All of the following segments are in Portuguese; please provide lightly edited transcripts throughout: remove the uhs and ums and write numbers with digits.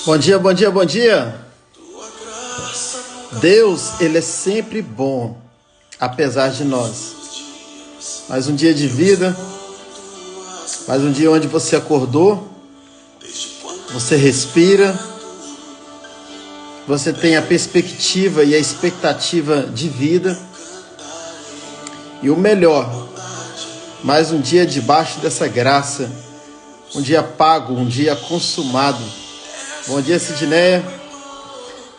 Bom dia, bom dia, bom dia. Deus, Ele é sempre bom, apesar de nós. Mais um dia de vida, mais um dia onde você acordou, você respira, você tem a perspectiva e a expectativa de vida. E o melhor, mais um dia debaixo dessa graça, um dia pago, um dia consumado. Bom dia, Sidneia.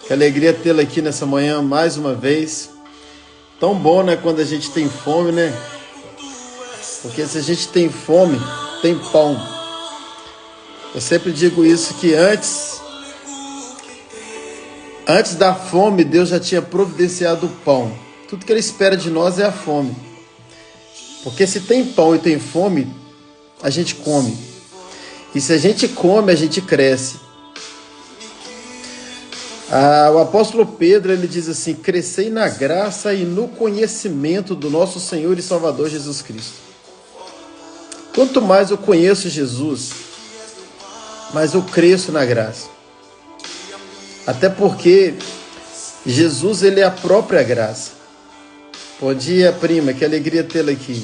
Que alegria tê-la aqui nessa manhã mais uma vez. Tão bom, né, quando a gente tem fome, né? Porque se a gente tem fome, tem pão. Eu sempre digo isso, que antes da fome, Deus já tinha providenciado o pão. Tudo que Ele espera de nós é a fome. Porque se tem pão e tem fome, a gente come. E se a gente come, a gente cresce. O apóstolo Pedro, ele diz assim: crescei na graça e no conhecimento do nosso Senhor e Salvador Jesus Cristo. Quanto mais eu conheço Jesus, mais eu cresço na graça. Até porque Jesus, ele é a própria graça. Bom dia, prima, que alegria tê-la aqui.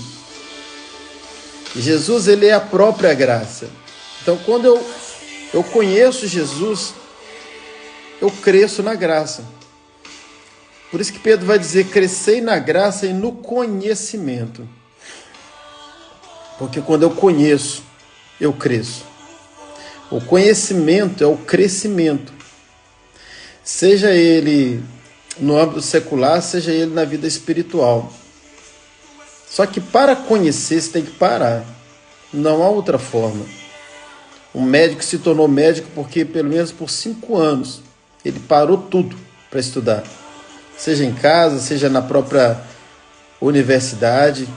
Jesus, ele é a própria graça. Então, quando eu conheço Jesus, eu cresço na graça. Por isso que Pedro vai dizer: crescei na graça e no conhecimento. Porque quando eu conheço, eu cresço. O conhecimento é o crescimento. Seja ele no âmbito secular, seja ele na vida espiritual. Só que para conhecer, você tem que parar. Não há outra forma. Um médico se tornou médico porque, pelo menos por 5 anos, ele parou tudo para estudar. Seja em casa, seja na própria universidade.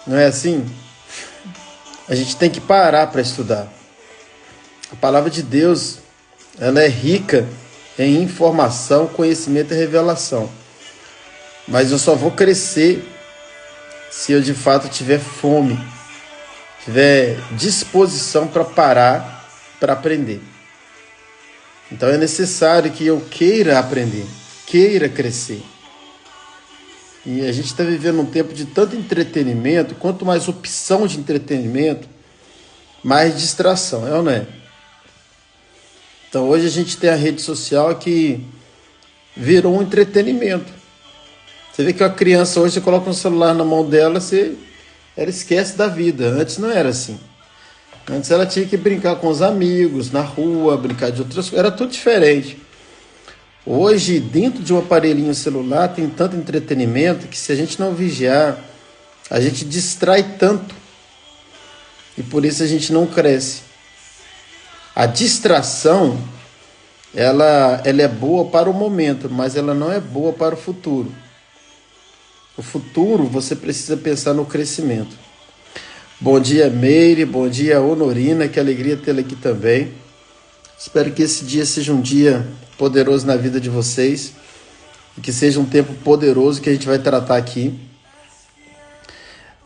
Não é assim? A gente tem que parar para estudar. A palavra de Deus, ela é rica em informação, conhecimento e revelação. Mas eu só vou crescer se eu de fato tiver fome, tiver disposição para parar, para aprender. Então é necessário que eu queira aprender, queira crescer. E a gente está vivendo um tempo de tanto entretenimento. Quanto mais opção de entretenimento, mais distração, é ou não é? Então hoje a gente tem a rede social que virou um entretenimento. Você vê que a criança hoje, você coloca um celular na mão dela, ela esquece da vida. Antes não era assim. Antes ela tinha que brincar com os amigos, na rua, brincar de outras coisas, era tudo diferente. Hoje, dentro de um aparelhinho celular, tem tanto entretenimento que, se a gente não vigiar, a gente distrai tanto. E por isso a gente não cresce. A distração, ela é boa para o momento, mas ela não é boa para o futuro. O futuro, você precisa pensar no crescimento. Bom dia, Meire. Bom dia, Honorina. Que alegria tê-la aqui também. Espero que esse dia seja um dia poderoso na vida de vocês. E que seja um tempo poderoso que a gente vai tratar aqui.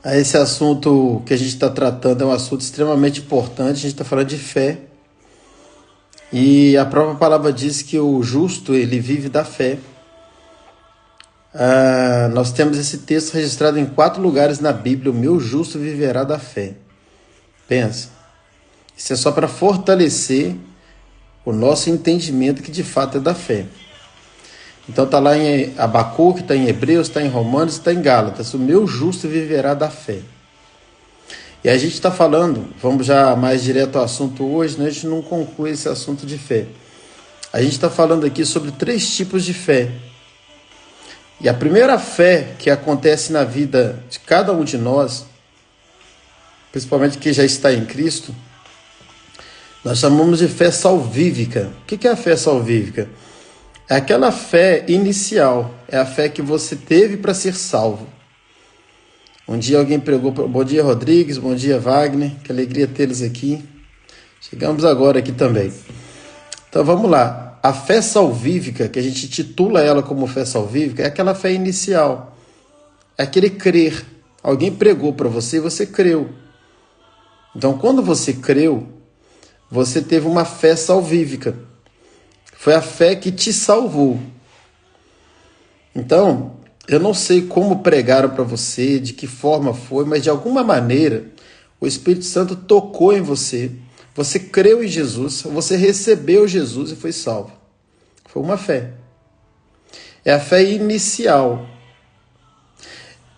Esse assunto que a gente está tratando é um assunto extremamente importante. A gente está falando de fé. E a própria palavra diz que o justo, ele vive da fé. Nós temos esse texto registrado em 4 lugares na Bíblia: o meu justo viverá da fé. Pensa, isso é só para fortalecer o nosso entendimento que de fato é da fé. Então está lá em Abacuque, está em Hebreus, está em Romanos, está em Gálatas: o meu justo viverá da fé. E a gente está falando, vamos já mais direto ao assunto hoje, né? A gente não conclui esse assunto de fé. A gente está falando aqui sobre 3 tipos de fé. E a primeira fé que acontece na vida de cada um de nós, principalmente que já está em Cristo, nós chamamos de fé salvífica. O que é a fé salvífica? É aquela fé inicial, é a fé que você teve para ser salvo. Um dia alguém pregou, bom dia Rodrigues, bom dia Wagner, que alegria tê-los aqui. Chegamos agora aqui também. Então vamos lá. A fé salvífica, que a gente titula ela como fé salvífica, é aquela fé inicial. É aquele crer. Alguém pregou para você e você creu. Então, quando você creu, você teve uma fé salvífica. Foi a fé que te salvou. Então, eu não sei como pregaram para você, de que forma foi, mas de alguma maneira o Espírito Santo tocou em você. Você creu em Jesus, você recebeu Jesus e foi salvo. Foi uma fé. É a fé inicial.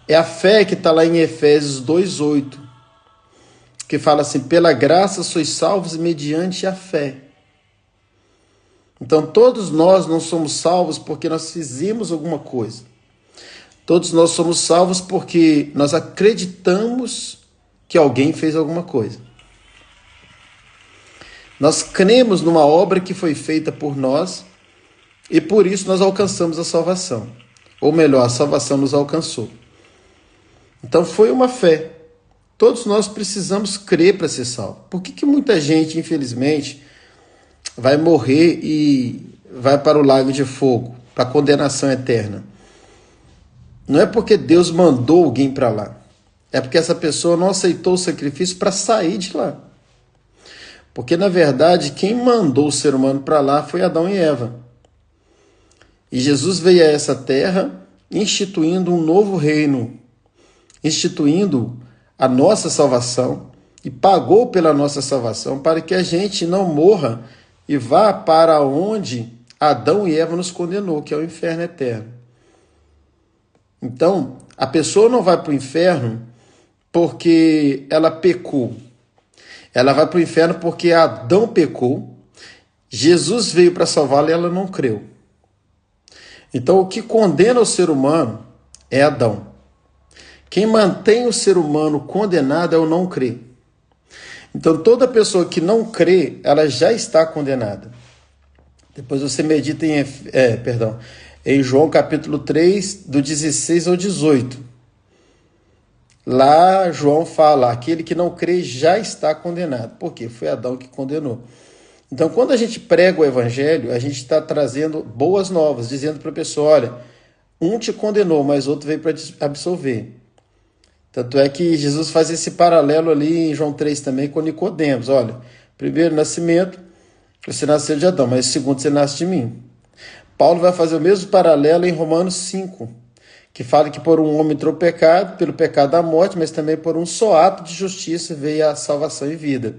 É a fé que está lá em Efésios 2:8, que fala assim: pela graça sois salvos mediante a fé. Então todos nós não somos salvos porque nós fizemos alguma coisa. Todos nós somos salvos porque nós acreditamos que alguém fez alguma coisa. Nós cremos numa obra que foi feita por nós e por isso nós alcançamos a salvação. Ou melhor, a salvação nos alcançou. Então foi uma fé. Todos nós precisamos crer para ser salvo. Por que muita gente, infelizmente, vai morrer e vai para o lago de fogo, para a condenação eterna? Não é porque Deus mandou alguém para lá. É porque essa pessoa não aceitou o sacrifício para sair de lá. Porque, na verdade, quem mandou o ser humano para lá foi Adão e Eva. E Jesus veio a essa terra instituindo um novo reino, instituindo a nossa salvação e pagou pela nossa salvação para que a gente não morra e vá para onde Adão e Eva nos condenou, que é o inferno eterno. Então, a pessoa não vai para o inferno porque ela pecou. Ela vai para o inferno porque Adão pecou, Jesus veio para salvá-la e ela não creu. Então, o que condena o ser humano é Adão. Quem mantém o ser humano condenado é o não crer. Então, toda pessoa que não crê, ela já está condenada. Depois você medita em João capítulo 3, do 16 ao 18. Lá João fala, aquele que não crê já está condenado. Por quê? Foi Adão que condenou. Então, quando a gente prega o evangelho, a gente está trazendo boas novas, dizendo para a pessoa, olha, um te condenou, mas outro veio para absolver. Tanto é que Jesus faz esse paralelo ali em João 3 também com Nicodemos. Olha, primeiro nascimento, você nasceu de Adão, mas segundo você nasce de mim. Paulo vai fazer o mesmo paralelo em Romanos 5, que fala que por um homem entrou o pecado, pelo pecado a morte, mas também por um só ato de justiça veio a salvação e vida.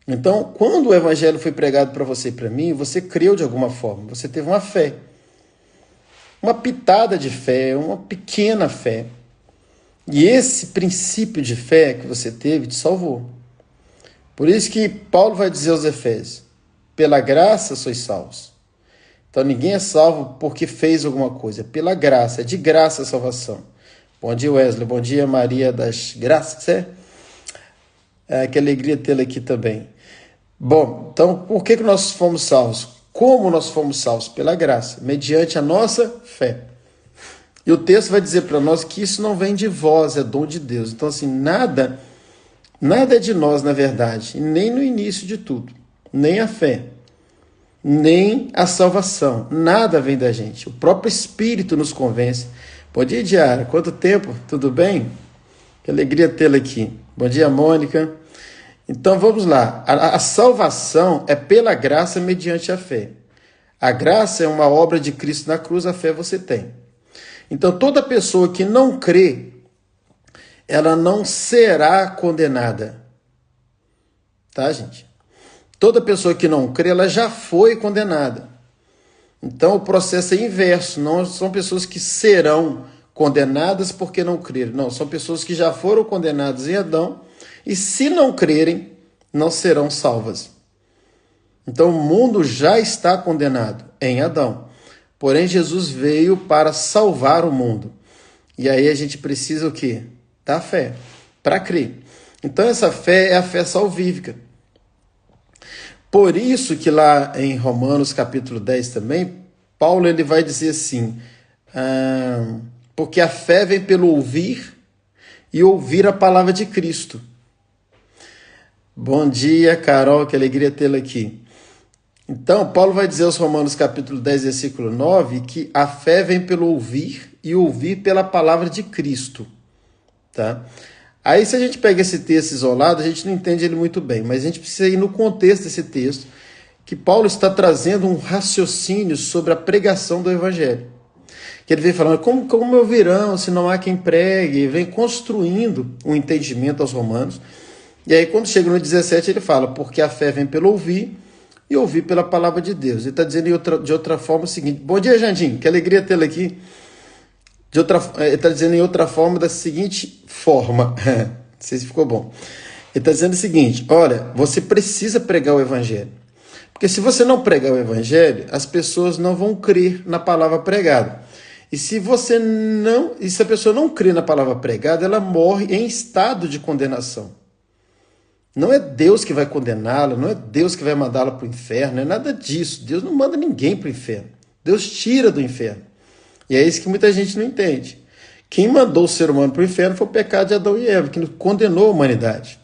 Então, quando o evangelho foi pregado para você e para mim, você creu de alguma forma, você teve uma fé. Uma pitada de fé, uma pequena fé. E esse princípio de fé que você teve te salvou. Por isso que Paulo vai dizer aos Efésios, pela graça sois salvos. Então ninguém é salvo porque fez alguma coisa, pela graça, é de graça a salvação. Bom dia, Wesley, bom dia, Maria das Graças, que alegria tê-la aqui também. Bom, então por que nós fomos salvos? Como nós fomos salvos? Pela graça, mediante a nossa fé. E o texto vai dizer para nós que isso não vem de vós, é dom de Deus. Então assim, nada é de nós na verdade, nem no início de tudo, nem a fé, nem a salvação, nada vem da gente. O próprio Espírito nos convence. Bom dia, Diara, quanto tempo? Tudo bem? Que alegria tê-la aqui. Bom dia, Mônica. Então vamos lá, a salvação é pela graça mediante a fé. A graça é uma obra de Cristo na cruz, a fé você tem. Então toda pessoa que não crê, ela não será condenada. Tá, gente? Toda pessoa que não crê, ela já foi condenada. Então o processo é inverso, não são pessoas que serão condenadas porque não creram. Não, são pessoas que já foram condenadas em Adão e se não crerem, não serão salvas. Então o mundo já está condenado em Adão. Porém, Jesus veio para salvar o mundo. E aí a gente precisa o quê? Da fé, para crer. Então essa fé é a fé salvífica. Por isso que lá em Romanos capítulo 10 também, Paulo ele vai dizer assim, porque a fé vem pelo ouvir e ouvir a palavra de Cristo. Bom dia, Carol, que alegria tê-la aqui. Então, Paulo vai dizer aos Romanos capítulo 10, versículo 9, que a fé vem pelo ouvir e ouvir pela palavra de Cristo. Tá? Aí, se a gente pega esse texto isolado, a gente não entende ele muito bem, mas a gente precisa ir no contexto desse texto que Paulo está trazendo um raciocínio sobre a pregação do Evangelho. Que ele vem falando, como ouvirão se não há quem pregue? E vem construindo um entendimento aos romanos. E aí quando chega no 17 ele fala, porque a fé vem pelo ouvir e ouvir pela palavra de Deus. Ele está dizendo de outra forma o seguinte, bom dia Jandim, que alegria tê-lo aqui. Ele está dizendo em outra forma, da seguinte forma, não sei se ficou bom. Ele está dizendo o seguinte, olha, você precisa pregar o Evangelho. Porque se você não pregar o Evangelho, as pessoas não vão crer na palavra pregada. E se a pessoa não crê na palavra pregada, ela morre em estado de condenação. Não é Deus que vai condená-la, não é Deus que vai mandá-la para o inferno, não é nada disso. Deus não manda ninguém para o inferno. Deus tira do inferno. E é isso que muita gente não entende. Quem mandou o ser humano para o inferno foi o pecado de Adão e Eva, que condenou a humanidade.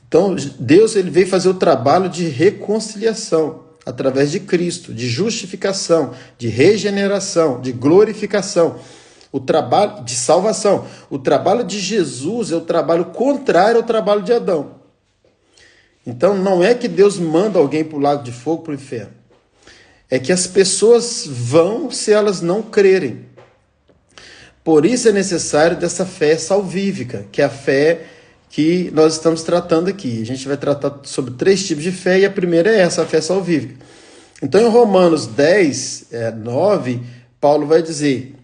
Então, Deus ele veio fazer o trabalho de reconciliação através de Cristo, de justificação, de regeneração, de glorificação, o trabalho de salvação. O trabalho de Jesus é o trabalho contrário ao trabalho de Adão. Então, não é que Deus manda alguém para o lago de fogo, para o inferno. É que as pessoas vão se elas não crerem. Por isso é necessário dessa fé salvífica, que é a fé que nós estamos tratando aqui. A gente vai tratar sobre 3 tipos de fé, e a primeira é essa, a fé salvífica. Então, em Romanos 10, 9, Paulo vai dizer,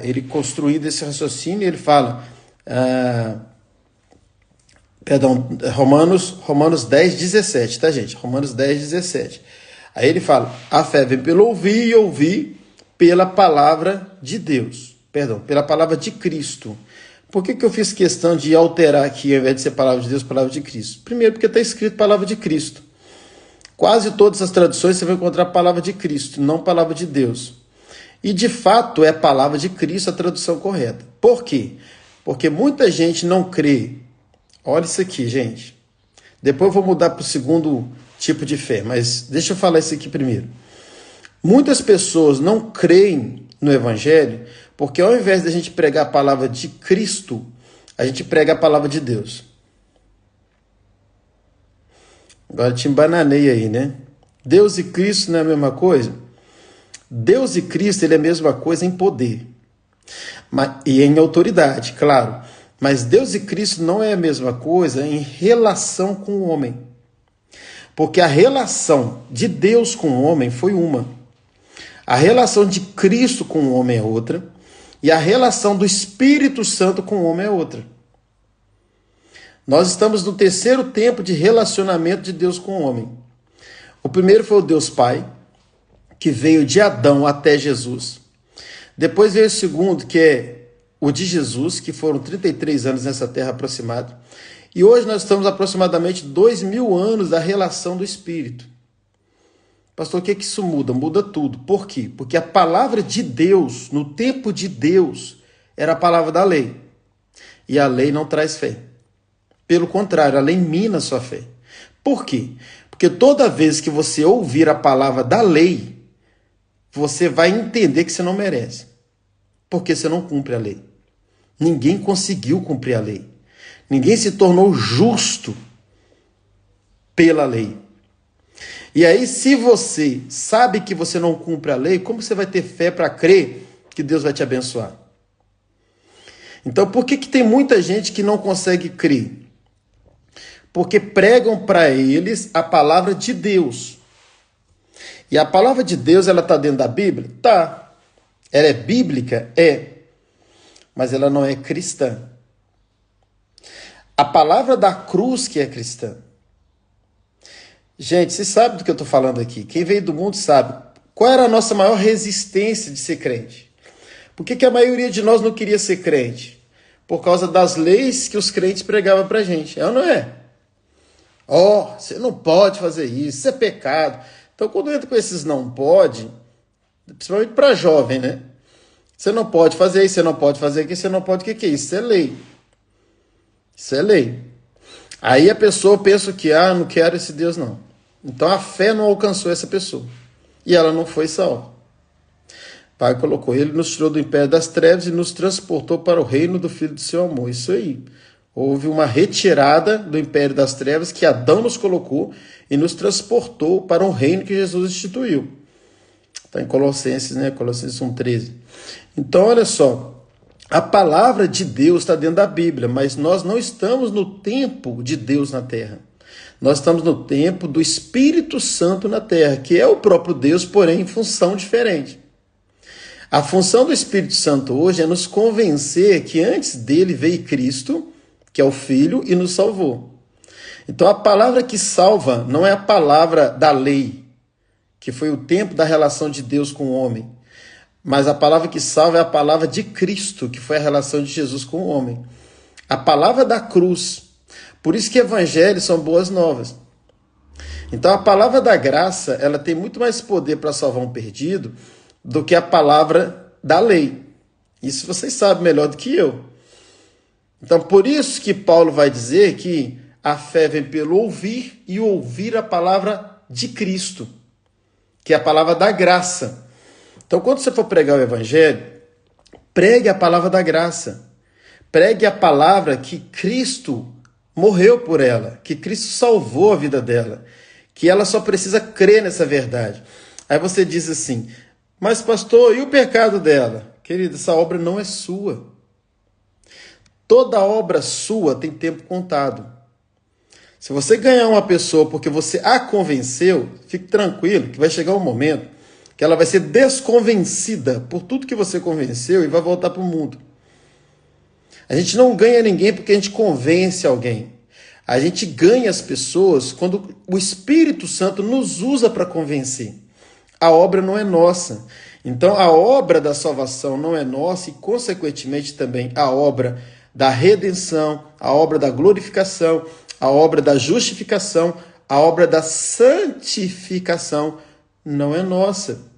ele construindo esse raciocínio, ele fala, Romanos 10, 17, tá, gente? Romanos 10, 17. Aí ele fala, a fé vem pelo ouvir e ouvir pela palavra de Deus. Pela palavra de Cristo. Por que eu fiz questão de alterar aqui, ao invés de ser palavra de Deus, palavra de Cristo? Primeiro, porque está escrito palavra de Cristo. Quase todas as traduções você vai encontrar palavra de Cristo, não palavra de Deus. E, de fato, é palavra de Cristo a tradução correta. Por quê? Porque muita gente não crê. Olha isso aqui, gente. Depois eu vou mudar para o segundo tipo de fé, mas deixa eu falar isso aqui primeiro. Muitas pessoas não creem no Evangelho porque ao invés de a gente pregar a palavra de Cristo, a gente prega a palavra de Deus. Agora te embananei aí, né? Deus e Cristo não é a mesma coisa? Deus e Cristo ele é a mesma coisa em poder. E em autoridade, claro. Mas Deus e Cristo não é a mesma coisa em relação com o homem. Porque a relação de Deus com o homem foi uma. A relação de Cristo com o homem é outra. E a relação do Espírito Santo com o homem é outra. Nós estamos no terceiro tempo de relacionamento de Deus com o homem. O primeiro foi o Deus Pai, que veio de Adão até Jesus. Depois veio o segundo, que é o de Jesus, que foram 33 anos nessa terra aproximado. E hoje nós estamos aproximadamente 2000 anos da relação do Espírito. Pastor, o que é que isso muda? Muda tudo. Por quê? Porque a palavra de Deus, no tempo de Deus, era a palavra da lei. E a lei não traz fé. Pelo contrário, a lei mina a sua fé. Por quê? Porque toda vez que você ouvir a palavra da lei, você vai entender que você não merece. Porque você não cumpre a lei. Ninguém conseguiu cumprir a lei. Ninguém se tornou justo pela lei. E aí, se você sabe que você não cumpre a lei, como você vai ter fé para crer que Deus vai te abençoar? Então, por que tem muita gente que não consegue crer? Porque pregam para eles a palavra de Deus. E a palavra de Deus, ela está dentro da Bíblia? Tá. Ela é bíblica? É. Mas ela não é cristã. A palavra da cruz que é cristã. Gente, você sabe do que eu estou falando aqui. Quem veio do mundo sabe. Qual era a nossa maior resistência de ser crente? Por que a maioria de nós não queria ser crente? Por causa das leis que os crentes pregavam para a gente. É ou não é? Você não pode fazer isso, isso é pecado. Então, quando entra com esses não pode, principalmente para jovem, né? Você não pode fazer isso, você não pode fazer aquilo, você não pode, o que é isso? Isso é lei. Isso é lei. Aí a pessoa pensa que, não quero esse Deus não. Então a fé não alcançou essa pessoa. E ela não foi salva. O Pai colocou, ele nos tirou do império das trevas e nos transportou para o reino do Filho do seu amor. Isso aí. Houve uma retirada do império das trevas que Adão nos colocou e nos transportou para um reino que Jesus instituiu. Está em Colossenses, né? Colossenses 1,13. Então, olha só, a palavra de Deus está dentro da Bíblia, mas nós não estamos no tempo de Deus na terra. Nós estamos no tempo do Espírito Santo na terra, que é o próprio Deus, porém em função diferente. A função do Espírito Santo hoje é nos convencer que antes dele veio Cristo, que é o Filho, e nos salvou. Então a palavra que salva não é a palavra da lei, que foi o tempo da relação de Deus com o homem, mas a palavra que salva é a palavra de Cristo, que foi a relação de Jesus com o homem. A palavra da cruz. Por isso que evangelhos são boas novas. Então a palavra da graça, ela tem muito mais poder para salvar um perdido do que a palavra da lei. Isso vocês sabem melhor do que eu. Então, por isso que Paulo vai dizer que a fé vem pelo ouvir e ouvir a palavra de Cristo, que é a palavra da graça. Então, quando você for pregar o evangelho, pregue a palavra da graça. Pregue a palavra que Cristo morreu por ela, que Cristo salvou a vida dela, que ela só precisa crer nessa verdade. Aí você diz assim, mas pastor, e o pecado dela? Querido, essa obra não é sua. Toda obra sua tem tempo contado. Se você ganhar uma pessoa porque você a convenceu, fique tranquilo que vai chegar um momento que ela vai ser desconvencida por tudo que você convenceu e vai voltar para o mundo. A gente não ganha ninguém porque a gente convence alguém. A gente ganha as pessoas quando o Espírito Santo nos usa para convencer. A obra não é nossa. Então a obra da salvação não é nossa e, consequentemente, também a obra da redenção, a obra da glorificação, a obra da justificação, a obra da santificação não é nossa.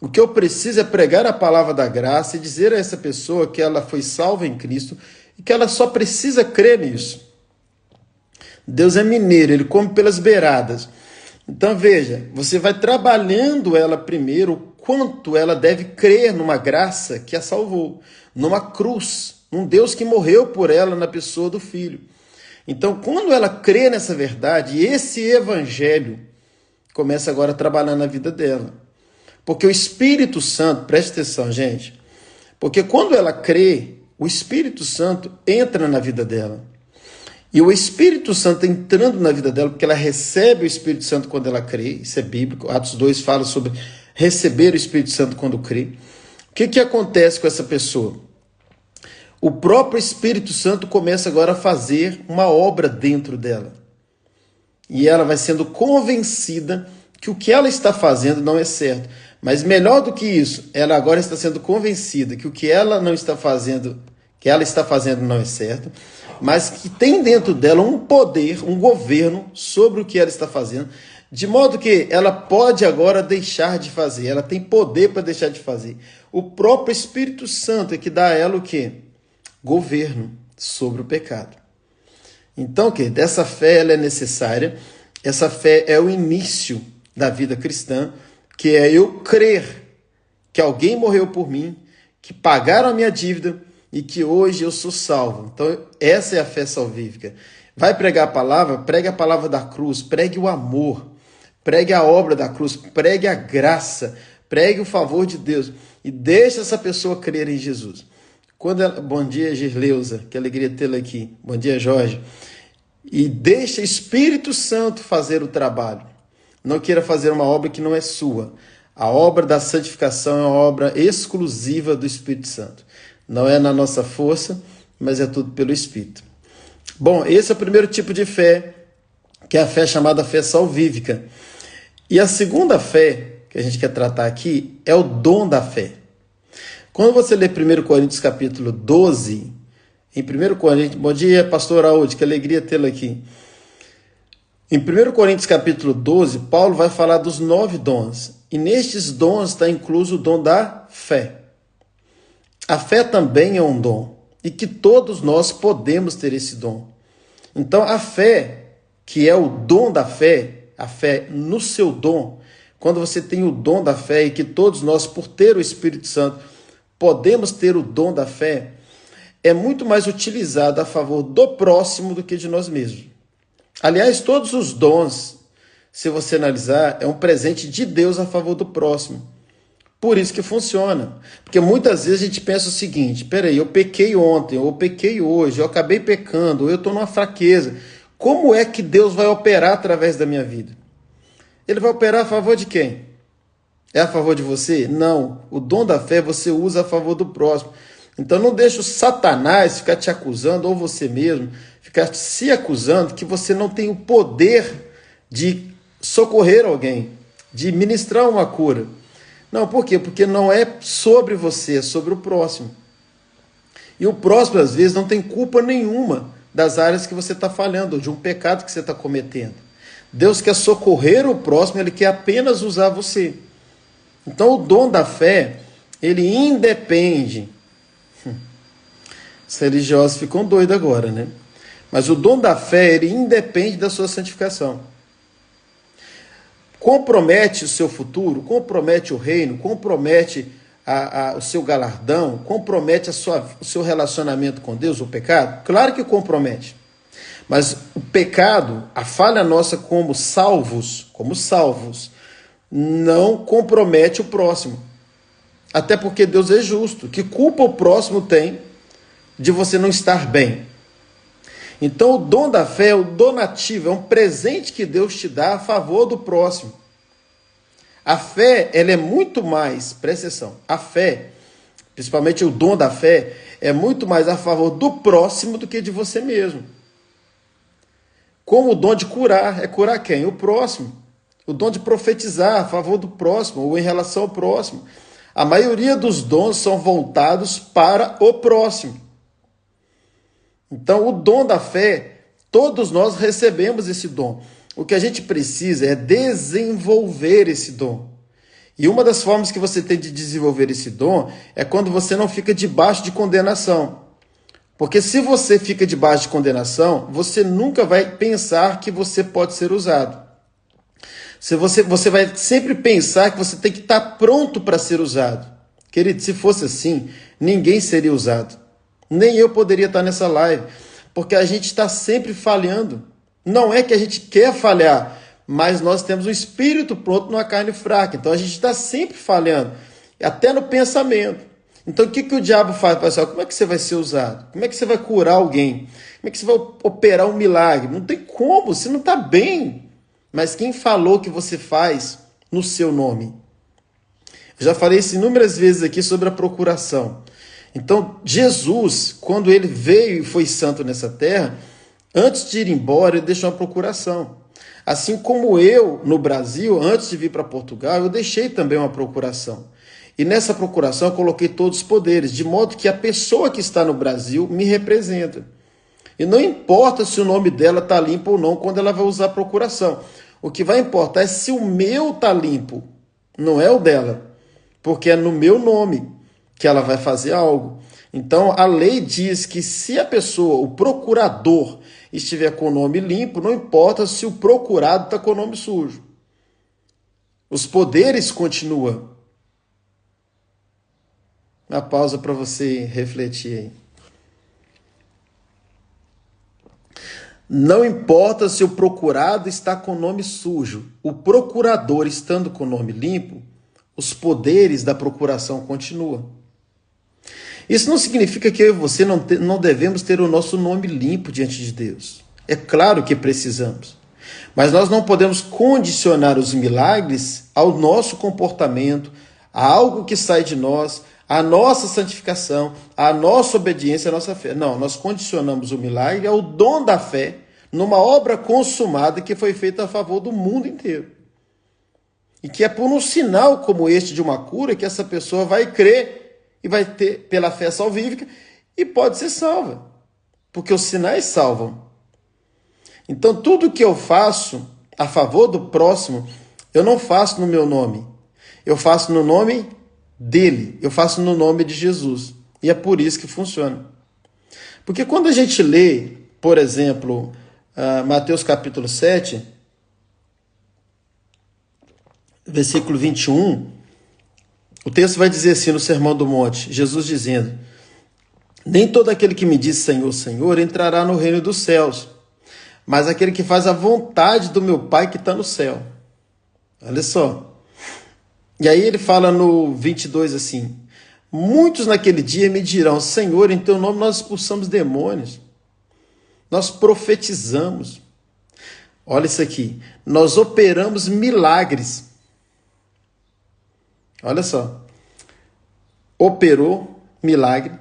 O que eu preciso é pregar a palavra da graça e dizer a essa pessoa que ela foi salva em Cristo e que ela só precisa crer nisso. Deus é mineiro, ele come pelas beiradas. Então veja, você vai trabalhando ela primeiro o quanto ela deve crer numa graça que a salvou, numa cruz, num Deus que morreu por ela na pessoa do Filho. Então, quando ela crê nessa verdade, esse evangelho começa agora a trabalhar na vida dela. Porque o Espírito Santo, preste atenção, gente, porque quando ela crê, o Espírito Santo entra na vida dela. E o Espírito Santo entrando na vida dela, porque ela recebe o Espírito Santo quando ela crê, isso é bíblico, Atos 2 fala sobre receber o Espírito Santo quando crê. O que acontece com essa pessoa? O próprio Espírito Santo começa agora a fazer uma obra dentro dela. E ela vai sendo convencida que o que ela está fazendo não é certo. Mas melhor do que isso, ela agora está sendo convencida que o que ela não está fazendo, que ela está fazendo não é certo, mas que tem dentro dela um poder, um governo sobre o que ela está fazendo, de modo que ela pode agora deixar de fazer, ela tem poder para deixar de fazer. O próprio Espírito Santo é que dá a ela o quê? Governo sobre o pecado. Então, querido, essa fé ela é necessária, essa fé é o início da vida cristã, que é eu crer que alguém morreu por mim, que pagaram a minha dívida e que hoje eu sou salvo. Então, essa é a fé salvífica. Vai pregar a palavra? Pregue a palavra da cruz, pregue o amor, pregue a obra da cruz, pregue a graça, pregue o favor de Deus e deixe essa pessoa crer em Jesus. Bom dia, Girleuza, que alegria tê-la aqui. Bom dia, Jorge. E deixa o Espírito Santo fazer o trabalho. Não queira fazer uma obra que não é sua. A obra da santificação é uma obra exclusiva do Espírito Santo. Não é na nossa força, mas é tudo pelo Espírito. Bom, esse é o primeiro tipo de fé, que é a fé chamada fé salvífica. E a segunda fé, que a gente quer tratar aqui, é o dom da fé. Quando você lê 1 Coríntios capítulo 12, em 1 Coríntios, bom dia, pastor Araújo, que alegria tê-lo aqui. Em 1 Coríntios capítulo 12, Paulo vai falar dos 9 dons. E nestes dons está incluso o dom da fé. A fé também é um dom. E que todos nós podemos ter esse dom. Então a fé, que é o dom da fé, a fé no seu dom, quando você tem o dom da fé e que todos nós, por ter o Espírito Santo, podemos ter o dom da fé, é muito mais utilizada a favor do próximo do que de nós mesmos. Aliás, todos os dons, se você analisar, é um presente de Deus a favor do próximo. Por isso que funciona. Porque muitas vezes a gente pensa o seguinte: peraí, eu pequei ontem, ou eu pequei hoje, eu acabei pecando, ou eu estou numa fraqueza. Como é que Deus vai operar através da minha vida? Ele vai operar a favor de quem? É a favor de você? Não. O dom da fé você usa a favor do próximo. Então não deixe o Satanás ficar te acusando, ou você mesmo, ficar se acusando que você não tem o poder de socorrer alguém, de ministrar uma cura. Não, por quê? Porque não é sobre você, é sobre o próximo. E o próximo, às vezes, não tem culpa nenhuma das áreas que você está falhando, de um pecado que você está cometendo. Deus quer socorrer o próximo, Ele quer apenas usar você. Então, o dom da fé, ele independe. Os religiosos ficam doidos agora, né? Mas o dom da fé, ele independe da sua santificação. Compromete o seu futuro, compromete o reino, compromete o seu galardão, compromete o seu relacionamento com Deus, o pecado? Claro que compromete. Mas o pecado, a falha nossa como salvos, não compromete o próximo. Até porque Deus é justo. Que culpa o próximo tem de você não estar bem? Então o dom da fé é o donativo, é um presente que Deus te dá a favor do próximo. A fé, ela é muito mais, presta atenção, a fé, principalmente o dom da fé, é muito mais a favor do próximo do que de você mesmo. Como o dom de curar, é curar quem? O próximo. O dom de profetizar a favor do próximo ou em relação ao próximo. A maioria dos dons são voltados para o próximo. Então, o dom da fé, todos nós recebemos esse dom. O que a gente precisa é desenvolver esse dom. E uma das formas que você tem de desenvolver esse dom é quando você não fica debaixo de condenação. Porque se você fica debaixo de condenação, você nunca vai pensar que você pode ser usado. Você vai sempre pensar que você tem que estar pronto para ser usado. Querido, se fosse assim, ninguém seria usado. Nem eu poderia estar nessa live, porque a gente está sempre falhando. Não é que a gente quer falhar, mas nós temos um espírito pronto numa carne fraca. Então a gente está sempre falhando, até no pensamento. Então o que o diabo faz, pessoal? Como é que você vai ser usado? Como é que você vai curar alguém? Como é que você vai operar um milagre? Não tem como, você não está bem. Mas quem falou que você faz no seu nome? Eu já falei isso inúmeras vezes aqui sobre a procuração. Então, Jesus, quando ele veio e foi santo nessa terra, antes de ir embora, ele deixou uma procuração. Assim como eu, no Brasil, antes de vir para Portugal, eu deixei também uma procuração. E nessa procuração eu coloquei todos os poderes, de modo que a pessoa que está no Brasil me representa. E não importa se o nome dela está limpo ou não quando ela vai usar a procuração. O que vai importar é se o meu está limpo, não é o dela. Porque é no meu nome que ela vai fazer algo. Então, a lei diz que se a pessoa, o procurador, estiver com o nome limpo, não importa se o procurado está com o nome sujo. Os poderes continuam. Uma pausa para você refletir aí. Não importa se o procurado está com o nome sujo. O procurador estando com o nome limpo, os poderes da procuração continuam. Isso não significa que eu e você não devemos ter o nosso nome limpo diante de Deus. É claro que precisamos. Mas nós não podemos condicionar os milagres ao nosso comportamento, a algo que sai de nós, a nossa santificação, a nossa obediência, a nossa fé. Não, nós condicionamos o milagre ao dom da fé numa obra consumada que foi feita a favor do mundo inteiro. E que é por um sinal como este de uma cura que essa pessoa vai crer e vai ter pela fé salvífica e pode ser salva. Porque os sinais salvam. Então tudo que eu faço a favor do próximo, eu não faço no meu nome. Eu faço no nome dele. Eu faço no nome de Jesus. E é por isso que funciona. Porque quando a gente lê, por exemplo, Mateus capítulo 7, versículo 21, o texto vai dizer assim no Sermão do Monte, Jesus dizendo: Nem todo aquele que me diz Senhor, Senhor entrará no reino dos céus, mas aquele que faz a vontade do meu Pai que está no céu. Olha só. E aí ele fala no 22 assim: muitos naquele dia me dirão, Senhor, em teu nome nós expulsamos demônios, nós profetizamos. Olha isso aqui, nós operamos milagres. Olha só, operou milagre,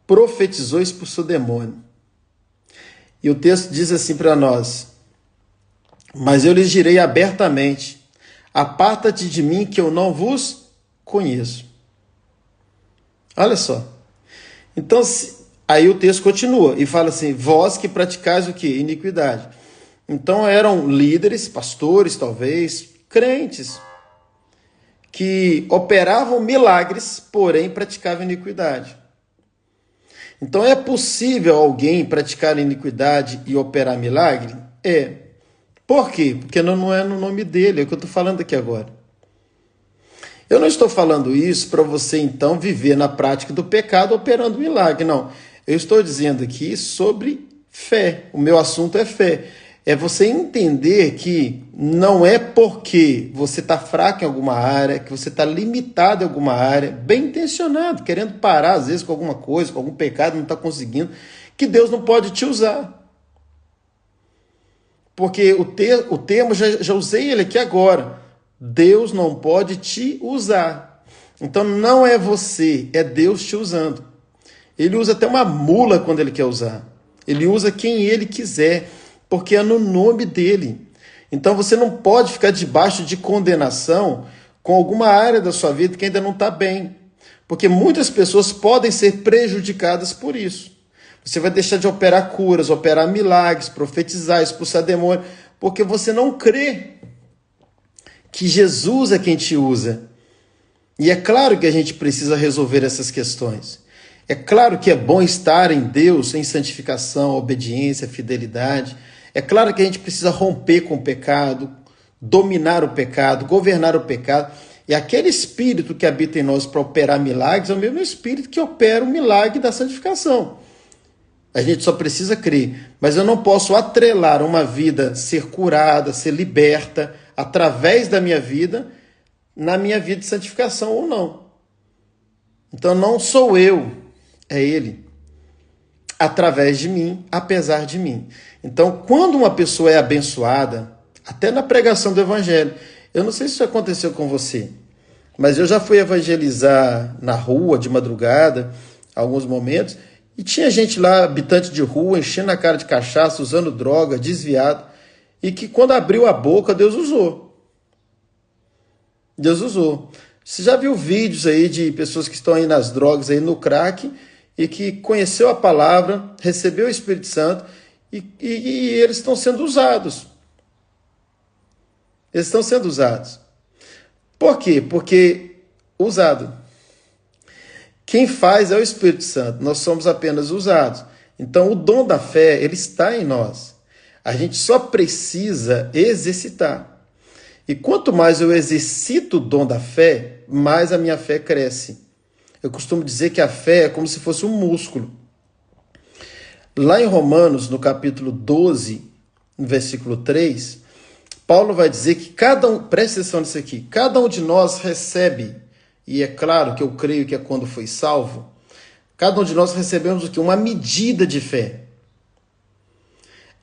profetizou e expulsou demônio. E o texto diz assim para nós: mas eu lhes direi abertamente, aparta-te de mim que eu não vos conheço. Olha só. Então, aí o texto continua e fala assim: vós que praticais o quê? Iniquidade. Então eram líderes, pastores talvez, crentes, que operavam milagres, porém praticavam iniquidade. Então é possível alguém praticar iniquidade e operar milagre? É. Por quê? Porque não é no nome dele, é o que eu estou falando aqui agora. Eu não estou falando isso para você, então, viver na prática do pecado operando milagre, não. Eu estou dizendo aqui sobre fé. O meu assunto é fé. É você entender que não é porque você está fraco em alguma área, que você está limitado em alguma área, bem intencionado, querendo parar às vezes com alguma coisa, com algum pecado, não está conseguindo, que Deus não pode te usar. Porque o termo, já usei ele aqui agora, Deus não pode te usar. Então não é você, é Deus te usando. Ele usa até uma mula quando ele quer usar. Ele usa quem ele quiser, porque é no nome dele. Então você não pode ficar debaixo de condenação com alguma área da sua vida que ainda não está bem. Porque muitas pessoas podem ser prejudicadas por isso. Você vai deixar de operar curas, operar milagres, profetizar, expulsar demônio, porque você não crê que Jesus é quem te usa. E é claro que a gente precisa resolver essas questões. É claro que é bom estar em Deus, em santificação, obediência, fidelidade. É claro que a gente precisa romper com o pecado, dominar o pecado, governar o pecado. E aquele espírito que habita em nós para operar milagres é o mesmo espírito que opera o milagre da santificação. A gente só precisa crer. Mas eu não posso atrelar uma vida ser curada, ser liberta através da minha vida, na minha vida de santificação ou não. Então não sou eu, é Ele. Através de mim, apesar de mim. Então, quando uma pessoa é abençoada, até na pregação do evangelho, eu não sei se isso aconteceu com você, mas eu já fui evangelizar na rua, de madrugada, alguns momentos, e tinha gente lá, habitante de rua, enchendo a cara de cachaça, usando droga, desviado, e que quando abriu a boca, Deus usou. Deus usou. Você já viu vídeos aí de pessoas que estão aí nas drogas, aí no crack, e que conheceu a palavra, recebeu o Espírito Santo, e eles estão sendo usados. Eles estão sendo usados. Por quê? Porque usado. Quem faz é o Espírito Santo, nós somos apenas usados. Então o dom da fé, ele está em nós. A gente só precisa exercitar. E quanto mais eu exercito o dom da fé, mais a minha fé cresce. Eu costumo dizer que a fé é como se fosse um músculo. Lá em Romanos, no capítulo 12, no versículo 3, Paulo vai dizer que cada um, preste atenção nisso aqui, cada um de nós recebe, e é claro que eu creio que é quando foi salvo, cada um de nós recebemos o quê? Uma medida de fé.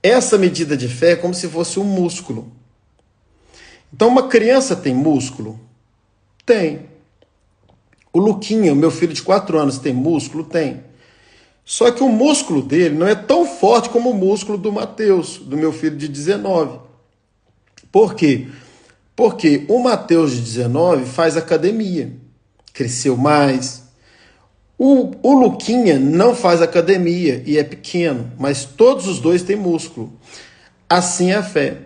Essa medida de fé é como se fosse um músculo. Então uma criança tem músculo? Tem. O Luquinha, o meu filho de 4 anos, tem músculo? Tem. Só que o músculo dele não é tão forte como o músculo do Mateus, do meu filho de 19. Por quê? Porque o Mateus de 19 faz academia, cresceu mais. O Luquinha não faz academia e é pequeno, mas todos os dois têm músculo. Assim é a fé.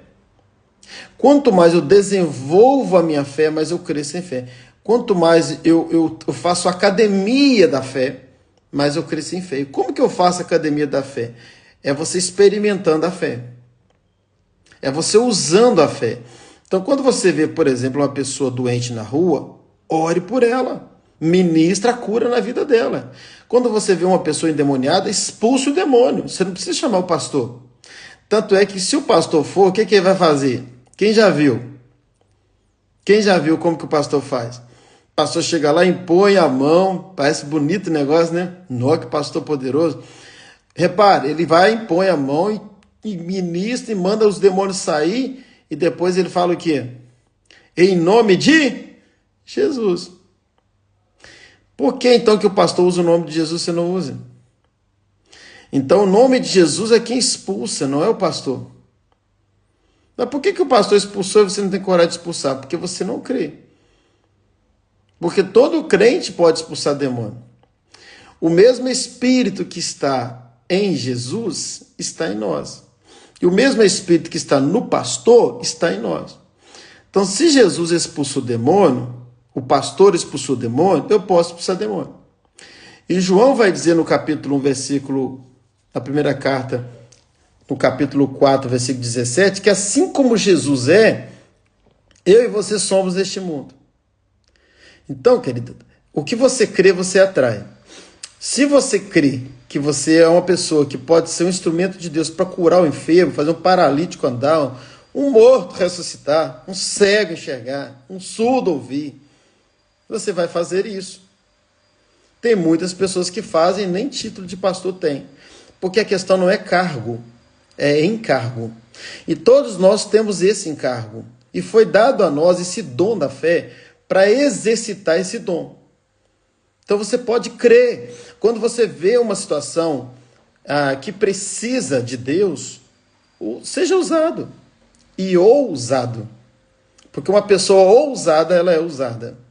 Quanto mais eu desenvolvo a minha fé, mais eu cresço em fé. Quanto mais eu faço academia da fé, mais eu cresço em fé. E como que eu faço academia da fé? É você experimentando a fé. É você usando a fé. Então, quando você vê, por exemplo, uma pessoa doente na rua, ore por ela. ministra a cura na vida dela. Quando você vê uma pessoa endemoniada, expulse o demônio. Você não precisa chamar o pastor. Tanto é que se o pastor for, o que ele vai fazer? Quem já viu? Quem já viu como que o pastor faz? O pastor chega lá, impõe a mão, parece bonito o negócio, né? Nó, que pastor poderoso. Repare, ele vai, impõe a mão e ministra e manda os demônios sair, e depois ele fala o quê? Em nome de Jesus. Por que então que o pastor usa o nome de Jesus e você não usa? Então o nome de Jesus é quem expulsa, não é o pastor. Mas por que o pastor expulsou e você não tem coragem de expulsar? Porque você não crê. Porque todo crente pode expulsar demônio. O mesmo Espírito que está em Jesus está em nós. E o mesmo Espírito que está no pastor está em nós. Então, se Jesus expulsou o demônio, o pastor expulsou o demônio, eu posso expulsar demônio. E João vai dizer no capítulo 1, versículo, na primeira carta, no capítulo 4, versículo 17, que assim como Jesus é, eu e você somos deste mundo. Então, querido, o que você crê, você atrai. Se você crê que você é uma pessoa que pode ser um instrumento de Deus para curar o enfermo, fazer um paralítico andar, um morto ressuscitar, um cego enxergar, um surdo ouvir, você vai fazer isso. Tem muitas pessoas que fazem, nem título de pastor tem. Porque a questão não é cargo, é encargo. E todos nós temos esse encargo. E foi dado a nós esse dom da fé para exercitar esse dom. Então você pode crer. Quando você vê uma situação que precisa de Deus, seja usado. E ousado. Porque uma pessoa ousada, ela é usada.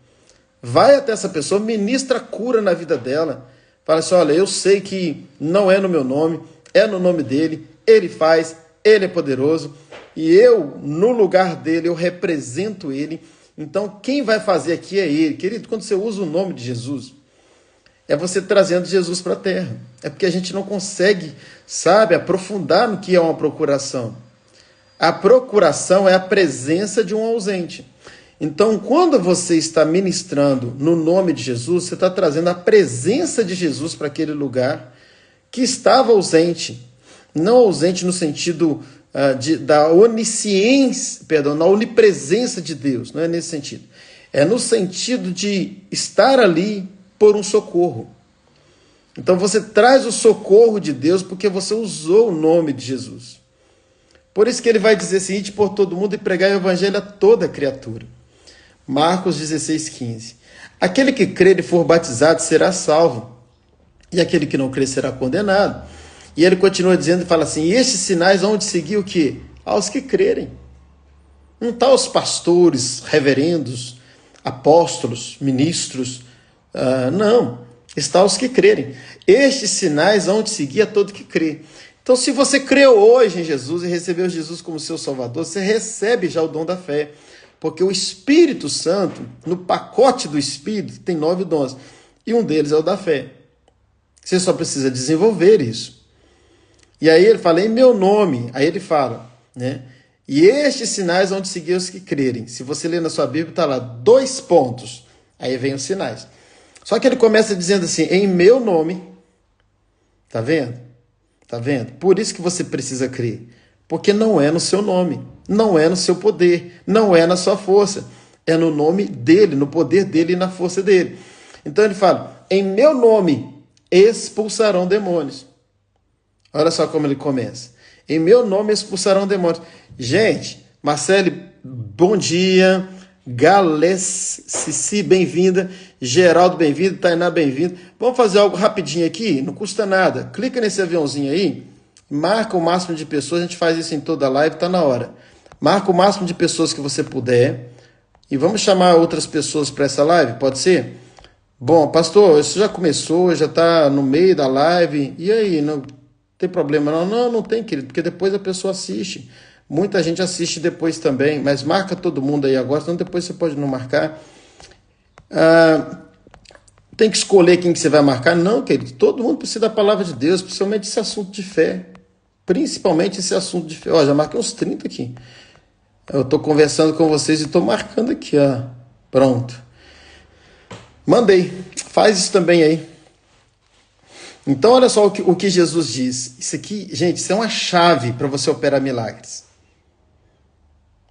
Vai até essa pessoa, ministra cura na vida dela. Fala assim, olha, eu sei que não é no meu nome, é no nome dele, ele faz, ele é poderoso, e eu, no lugar dele, eu represento ele. Então, quem vai fazer aqui é ele. Querido, quando você usa o nome de Jesus, é você trazendo Jesus para a terra. É porque a gente não consegue, sabe, aprofundar no que é uma procuração. A procuração é a presença de um ausente. Então, quando você está ministrando no nome de Jesus, você está trazendo a presença de Jesus para aquele lugar que estava ausente. Não ausente no sentido da onisciência, perdão, na onipresença de Deus, não é nesse sentido. É no sentido de estar ali por um socorro. Então, você traz o socorro de Deus porque você usou o nome de Jesus. Por isso que ele vai dizer assim, ide por todo mundo e pregar o evangelho a toda criatura. Marcos 16:15. Aquele que crer e for batizado será salvo, e aquele que não crer será condenado. E ele continua dizendo e fala assim, e estes sinais vão de seguir o quê? Aos que crerem. Não está aos pastores, reverendos, apóstolos, ministros, não. Está aos que crerem. Estes sinais vão de seguir a todo que crê. Então, se você creu hoje em Jesus e recebeu Jesus como seu Salvador, você recebe já o dom da fé. Porque o Espírito Santo, no pacote do Espírito, tem 9 dons. E um deles é o da fé. Você só precisa desenvolver isso. E aí ele fala, em meu nome. Aí ele fala, né? E estes sinais vão te seguir os que crerem. Se você ler na sua Bíblia, está lá 2 pontos. Aí vem os sinais. Só que ele começa dizendo assim, em meu nome. Tá vendo? Tá vendo? Por isso que você precisa crer. Porque não é no seu nome, não é no seu poder, não é na sua força. É no nome dele, no poder dele e na força dele. Então ele fala, em meu nome expulsarão demônios. Olha só como ele começa. Em meu nome expulsarão demônios. Gente, Marcele, bom dia. Gales, Cici, bem-vinda. Geraldo, bem-vindo. Tainá, bem-vindo. Vamos fazer algo rapidinho aqui, não custa nada. Clica nesse aviãozinho aí. Marca o máximo de pessoas, a gente faz isso em toda a live, está na hora. Marca o máximo de pessoas que você puder. E vamos chamar outras pessoas para essa live, pode ser? Bom, pastor, isso já começou, já está no meio da live. E aí, não tem problema não? Não tem, querido, porque depois a pessoa assiste. Muita gente assiste depois também, mas marca todo mundo aí agora, senão depois você pode não marcar. Tem que escolher quem que você vai marcar? Não, querido, todo mundo precisa da palavra de Deus, principalmente esse assunto de fé. Principalmente esse assunto de fé. Ó, já marquei uns 30 aqui. Eu estou conversando com vocês e estou marcando aqui, ó. Pronto. Mandei. Faz isso também aí. Então, olha só o que Jesus diz. Isso aqui, gente, isso é uma chave para você operar milagres.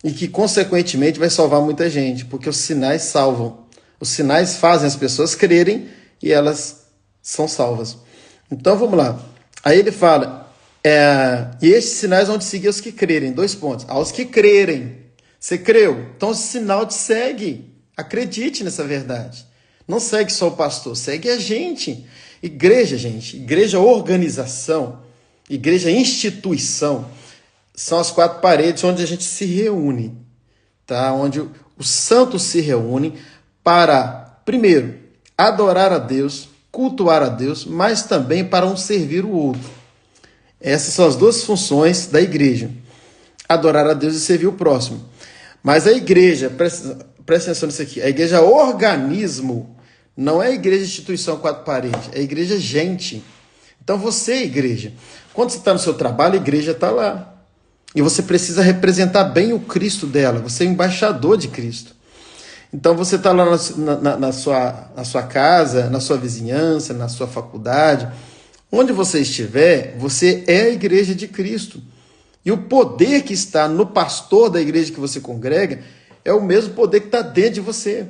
E que, consequentemente, vai salvar muita gente, porque os sinais salvam. Os sinais fazem as pessoas crerem e elas são salvas. Então, vamos lá. Aí ele fala, e estes sinais vão te seguir aos que crerem. 2 pontos. Aos que crerem. Você creu? Então, o sinal te segue. Acredite nessa verdade. Não segue só o pastor, segue a gente. Igreja, gente, igreja organização, igreja instituição, são as 4 paredes onde a gente se reúne, tá? Onde os santos se reúnem para, primeiro, adorar a Deus, cultuar a Deus, mas também para um servir o outro. Essas são as 2 funções da igreja, adorar a Deus e servir o próximo. Mas a igreja, presta atenção nisso aqui, a igreja é organismo, não é a igreja instituição 4 paredes, é a igreja gente. Então você é igreja. Quando você está no seu trabalho, a igreja está lá. E você precisa representar bem o Cristo dela, você é embaixador de Cristo. Então você está lá na sua casa, na sua vizinhança, na sua faculdade, onde você estiver, você é a igreja de Cristo. E o poder que está no pastor da igreja que você congrega é o mesmo poder que está dentro de você.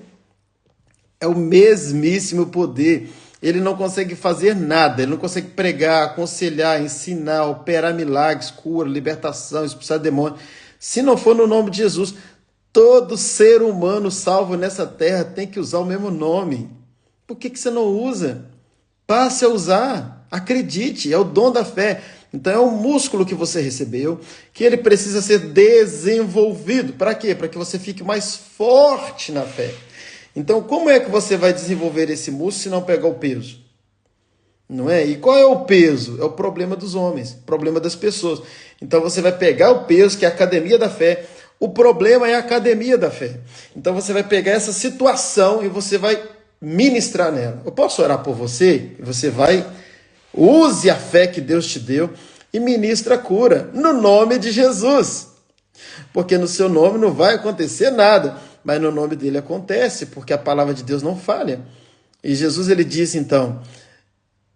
É o mesmíssimo poder. Ele não consegue fazer nada, ele não consegue pregar, aconselhar, ensinar, operar milagres, cura, libertação, expulsar demônios. Se não for no nome de Jesus, todo ser humano salvo nessa terra tem que usar o mesmo nome. Por que você não usa? Passe a usar. Acredite, é o dom da fé. Então é um músculo que você recebeu, que ele precisa ser desenvolvido. Para quê? Para que você fique mais forte na fé. Então, como é que você vai desenvolver esse músculo se não pegar o peso? Não é? E qual é o peso? É o problema dos homens, o problema das pessoas. Então, você vai pegar o peso, que é a academia da fé. O problema é a academia da fé. Então, você vai pegar essa situação e você vai ministrar nela. Eu posso orar por você? Você vai, use a fé que Deus te deu e ministra a cura, no nome de Jesus. Porque no seu nome não vai acontecer nada, mas no nome dele acontece, porque a palavra de Deus não falha. E Jesus, ele disse então,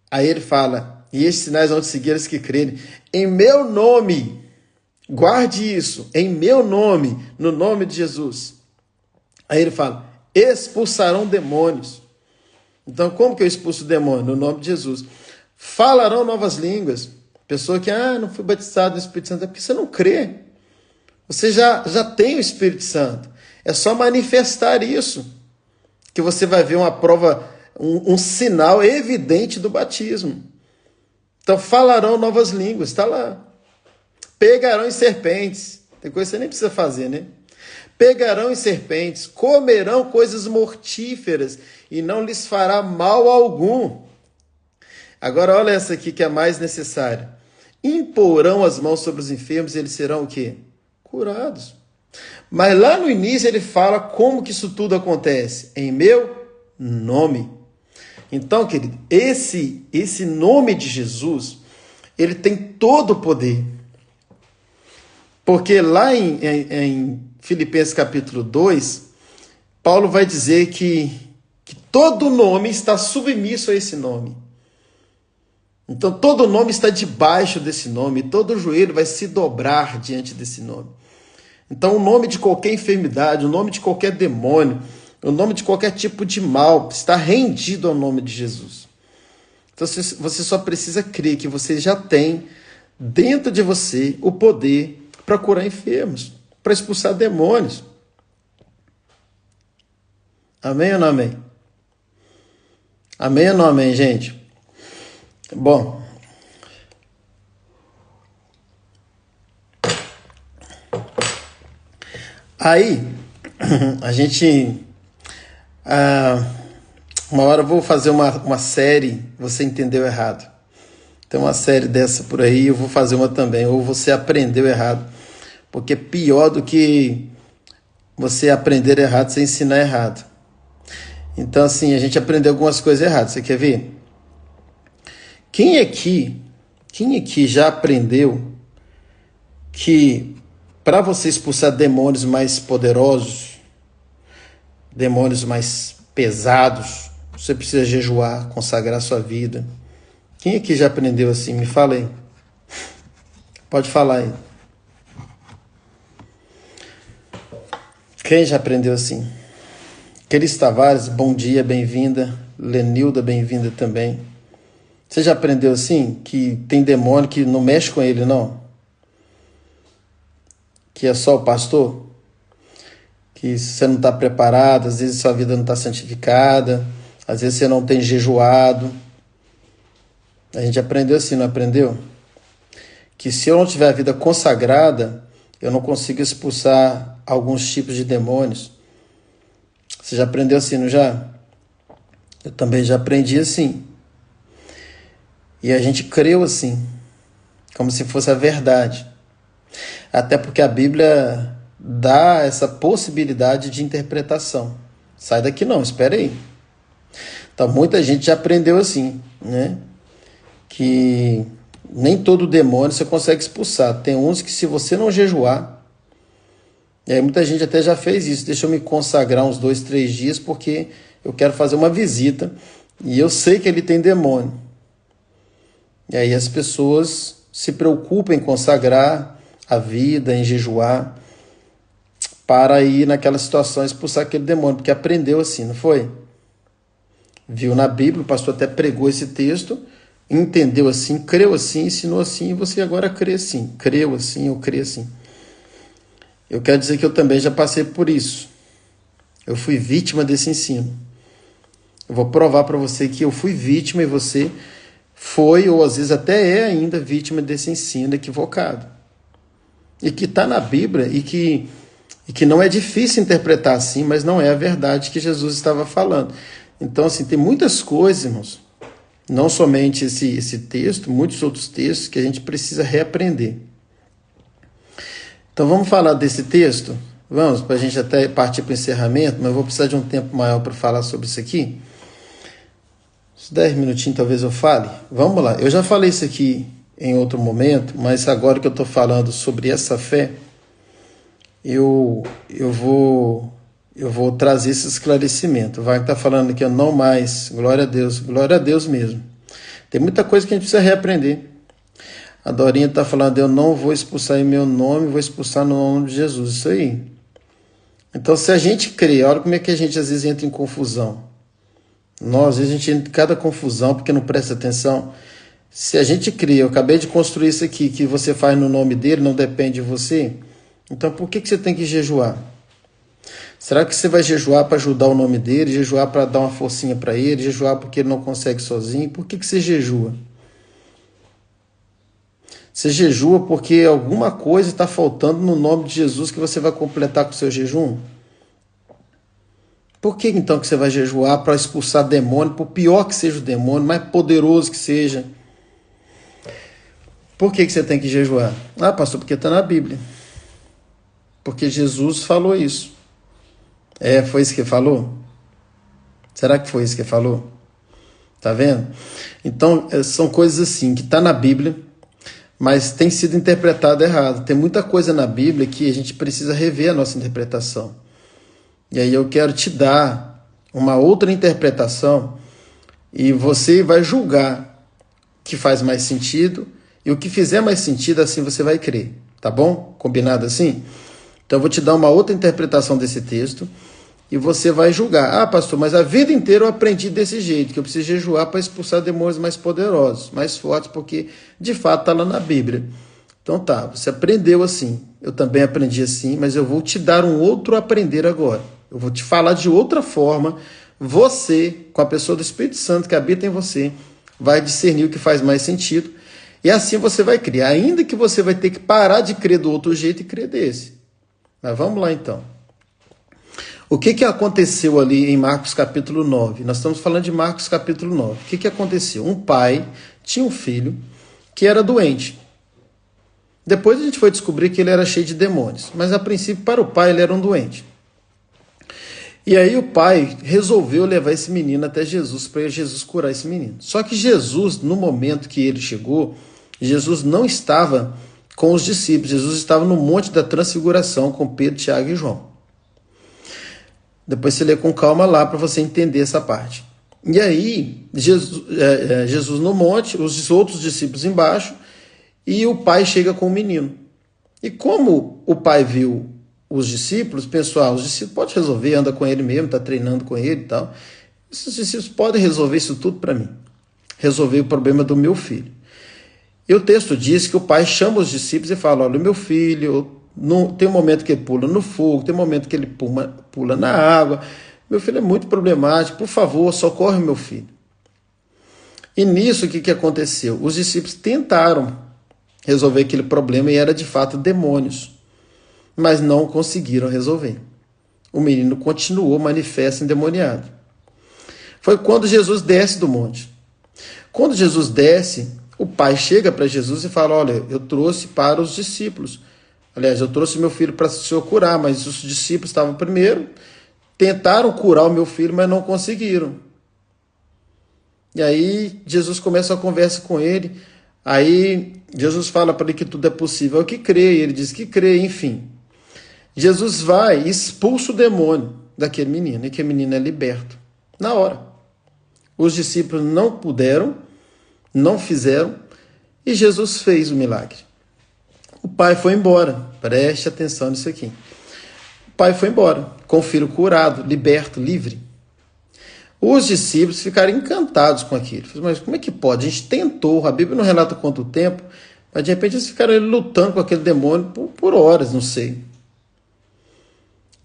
aí ele fala, e estes sinais vão te seguir os que crerem, em meu nome, guarde isso, em meu nome, no nome de Jesus. Aí ele fala, expulsarão demônios. Então, como que eu expulso o demônio? No nome de Jesus. Falarão novas línguas. Pessoa que, não fui batizado no Espírito Santo, é porque você não crê. Você já tem o Espírito Santo. É só manifestar isso, que você vai ver uma prova, um sinal evidente do batismo. Então, falarão novas línguas, está lá. Pegarão em serpentes. Tem coisa que você nem precisa fazer, né? Pegarão em serpentes, comerão coisas mortíferas e não lhes fará mal algum. Agora, olha essa aqui que é a mais necessária. Imporão as mãos sobre os enfermos e eles serão o quê? Curados. Mas lá no início ele fala como que isso tudo acontece. Em meu nome. Então, querido, esse nome de Jesus, ele tem todo o poder. Porque lá em Filipenses capítulo 2, Paulo vai dizer que todo nome está submisso a esse nome. Então, todo nome está debaixo desse nome, todo joelho vai se dobrar diante desse nome. Então, o nome de qualquer enfermidade, o nome de qualquer demônio, o nome de qualquer tipo de mal está rendido ao nome de Jesus. Então, você só precisa crer que você já tem dentro de você o poder para curar enfermos, para expulsar demônios. Amém ou não amém? Amém ou não amém, gente? Bom, aí a gente, uma hora eu vou fazer uma série, você entendeu errado. Tem uma série dessa por aí, eu vou fazer uma também, ou você aprendeu errado. Porque pior do que você aprender errado, você ensinar errado. Então, assim, a gente aprendeu algumas coisas erradas. Você quer ver? Quem aqui já aprendeu que para você expulsar demônios mais poderosos, demônios mais pesados, Você precisa jejuar, consagrar sua vida. Quem aqui já aprendeu assim? Me fala aí. Pode falar aí. Quem já aprendeu assim? Cris Tavares, bom dia, bem-vinda. Lenilda, bem-vinda também. Você já aprendeu assim? Que tem demônio que não mexe com ele, não? Que é só o pastor? Que você não está preparado, às vezes sua vida não está santificada, às vezes você não tem jejuado. A gente aprendeu assim, não aprendeu? Que se eu não tiver a vida consagrada, eu não consigo expulsar alguns tipos de demônios. Você já aprendeu assim, não já? Eu também já aprendi assim. E a gente creu assim, como se fosse a verdade. Até porque a Bíblia dá essa possibilidade de interpretação. Sai daqui não, espera aí. Então muita gente já aprendeu assim, né? Que nem todo demônio você consegue expulsar. Tem uns que se você não jejuar, e aí muita gente até já fez isso. Deixa eu me consagrar uns 2, 3 dias porque eu quero fazer uma visita e eu sei que ele tem demônio. E aí as pessoas se preocupam em consagrar a vida, em jejuar, para ir naquela situação expulsar aquele demônio, porque aprendeu assim, não foi? Viu na Bíblia, o pastor até pregou esse texto, entendeu assim, creu assim, ensinou assim, e você agora crê assim. Creu assim, eu creio assim. Eu quero dizer que eu também já passei por isso. Eu fui vítima desse ensino. Eu vou provar para você que eu fui vítima e você foi, ou às vezes até é ainda, vítima desse ensino equivocado. E que está na Bíblia e que não é difícil interpretar assim, mas não é a verdade que Jesus estava falando. Então, assim, tem muitas coisas, irmãos, não somente esse texto, muitos outros textos que a gente precisa reaprender. Então, vamos falar desse texto? Vamos, para a gente até partir para o encerramento, mas eu vou precisar de um tempo maior para falar sobre isso aqui. Uns 10 minutinhos talvez eu fale. Vamos lá, eu já falei isso aqui em outro momento, mas agora que eu estou falando sobre essa fé, eu vou trazer esse esclarecimento. Vai estar falando que eu não mais, glória a Deus mesmo. Tem muita coisa que a gente precisa reaprender. A Dorinha está falando, eu não vou expulsar em meu nome, vou expulsar no nome de Jesus. Isso aí. Então, se a gente crê, olha como é que a gente às vezes entra em confusão. Nós, às vezes, a gente entra em cada confusão porque não presta atenção. Se a gente crê, eu acabei de construir isso aqui, que você faz no nome dele, não depende de você. Então, por que você tem que jejuar? Será que você vai jejuar para ajudar o nome dele, jejuar para dar uma forcinha para ele, jejuar porque ele não consegue sozinho? Por que você jejua? Você jejua porque alguma coisa está faltando no nome de Jesus que você vai completar com o seu jejum? Por que então que você vai jejuar para expulsar demônio, por pior que seja o demônio, mais poderoso que seja? Por que você tem que jejuar? Ah, pastor, porque está na Bíblia. Porque Jesus falou isso. Foi isso que ele falou? Será que foi isso que ele falou? Tá vendo? Então, são coisas assim, que está na Bíblia, mas tem sido interpretado errado. Tem muita coisa na Bíblia que a gente precisa rever a nossa interpretação. E aí eu quero te dar uma outra interpretação e você vai julgar o que faz mais sentido e o que fizer mais sentido, assim você vai crer. Tá bom? Combinado assim? Então eu vou te dar uma outra interpretação desse texto e você vai julgar. Ah, pastor, mas a vida inteira eu aprendi desse jeito, que eu preciso jejuar para expulsar demônios mais poderosos, mais fortes, porque de fato está lá na Bíblia. Então tá, você aprendeu assim, eu também aprendi assim, mas eu vou te dar um outro aprender agora. Eu vou te falar de outra forma. Você, com a pessoa do Espírito Santo que habita em você, vai discernir o que faz mais sentido e assim você vai crer, ainda que você vai ter que parar de crer do outro jeito e crer desse. Mas vamos lá então. O que aconteceu ali em Marcos capítulo 9? Nós estamos falando de Marcos capítulo 9. O que aconteceu? Um pai tinha um filho que era doente. Depois a gente foi descobrir que ele era cheio de demônios. Mas a princípio, para o pai, ele era um doente. E aí o pai resolveu levar esse menino até Jesus, para Jesus curar esse menino. Só que Jesus, no momento que ele chegou, Jesus não estava com os discípulos. Jesus estava no Monte da Transfiguração com Pedro, Tiago e João. Depois você lê com calma lá para você entender essa parte. E aí, Jesus no monte, os outros discípulos embaixo, e o pai chega com o menino. E como o pai viu os discípulos, pensou, os discípulos podem resolver, anda com ele mesmo, está treinando com ele e tal. Esses discípulos podem resolver isso tudo para mim. Resolver o problema do meu filho. E o texto diz que o pai chama os discípulos e fala, olha, o meu filho, tem um momento que ele pula no fogo, tem um momento que ele pula na água, meu filho é muito problemático, por favor, socorre meu filho. E nisso, o que aconteceu? Os discípulos tentaram resolver aquele problema e era de fato demônios, mas não conseguiram resolver. O menino continuou manifesto endemoniado. Foi quando Jesus desce do monte. Quando Jesus desce, o pai chega para Jesus e fala, olha, eu trouxe para os discípulos. Aliás, eu trouxe meu filho para o Senhor curar, mas os discípulos estavam primeiro, tentaram curar o meu filho, mas não conseguiram. E aí Jesus começa a conversa com ele, aí Jesus fala para ele que tudo é possível, é o que crê, e ele diz que crê, enfim. Jesus vai e expulsa o demônio daquele menino, e aquele menino é liberto, na hora. Os discípulos não puderam, não fizeram, e Jesus fez o milagre. O pai foi embora, preste atenção nisso aqui. O pai foi embora, com o filho curado, liberto, livre. Os discípulos ficaram encantados com aquilo. Mas como é que pode? A gente tentou, a Bíblia não relata quanto tempo, mas de repente eles ficaram lutando com aquele demônio por horas, não sei.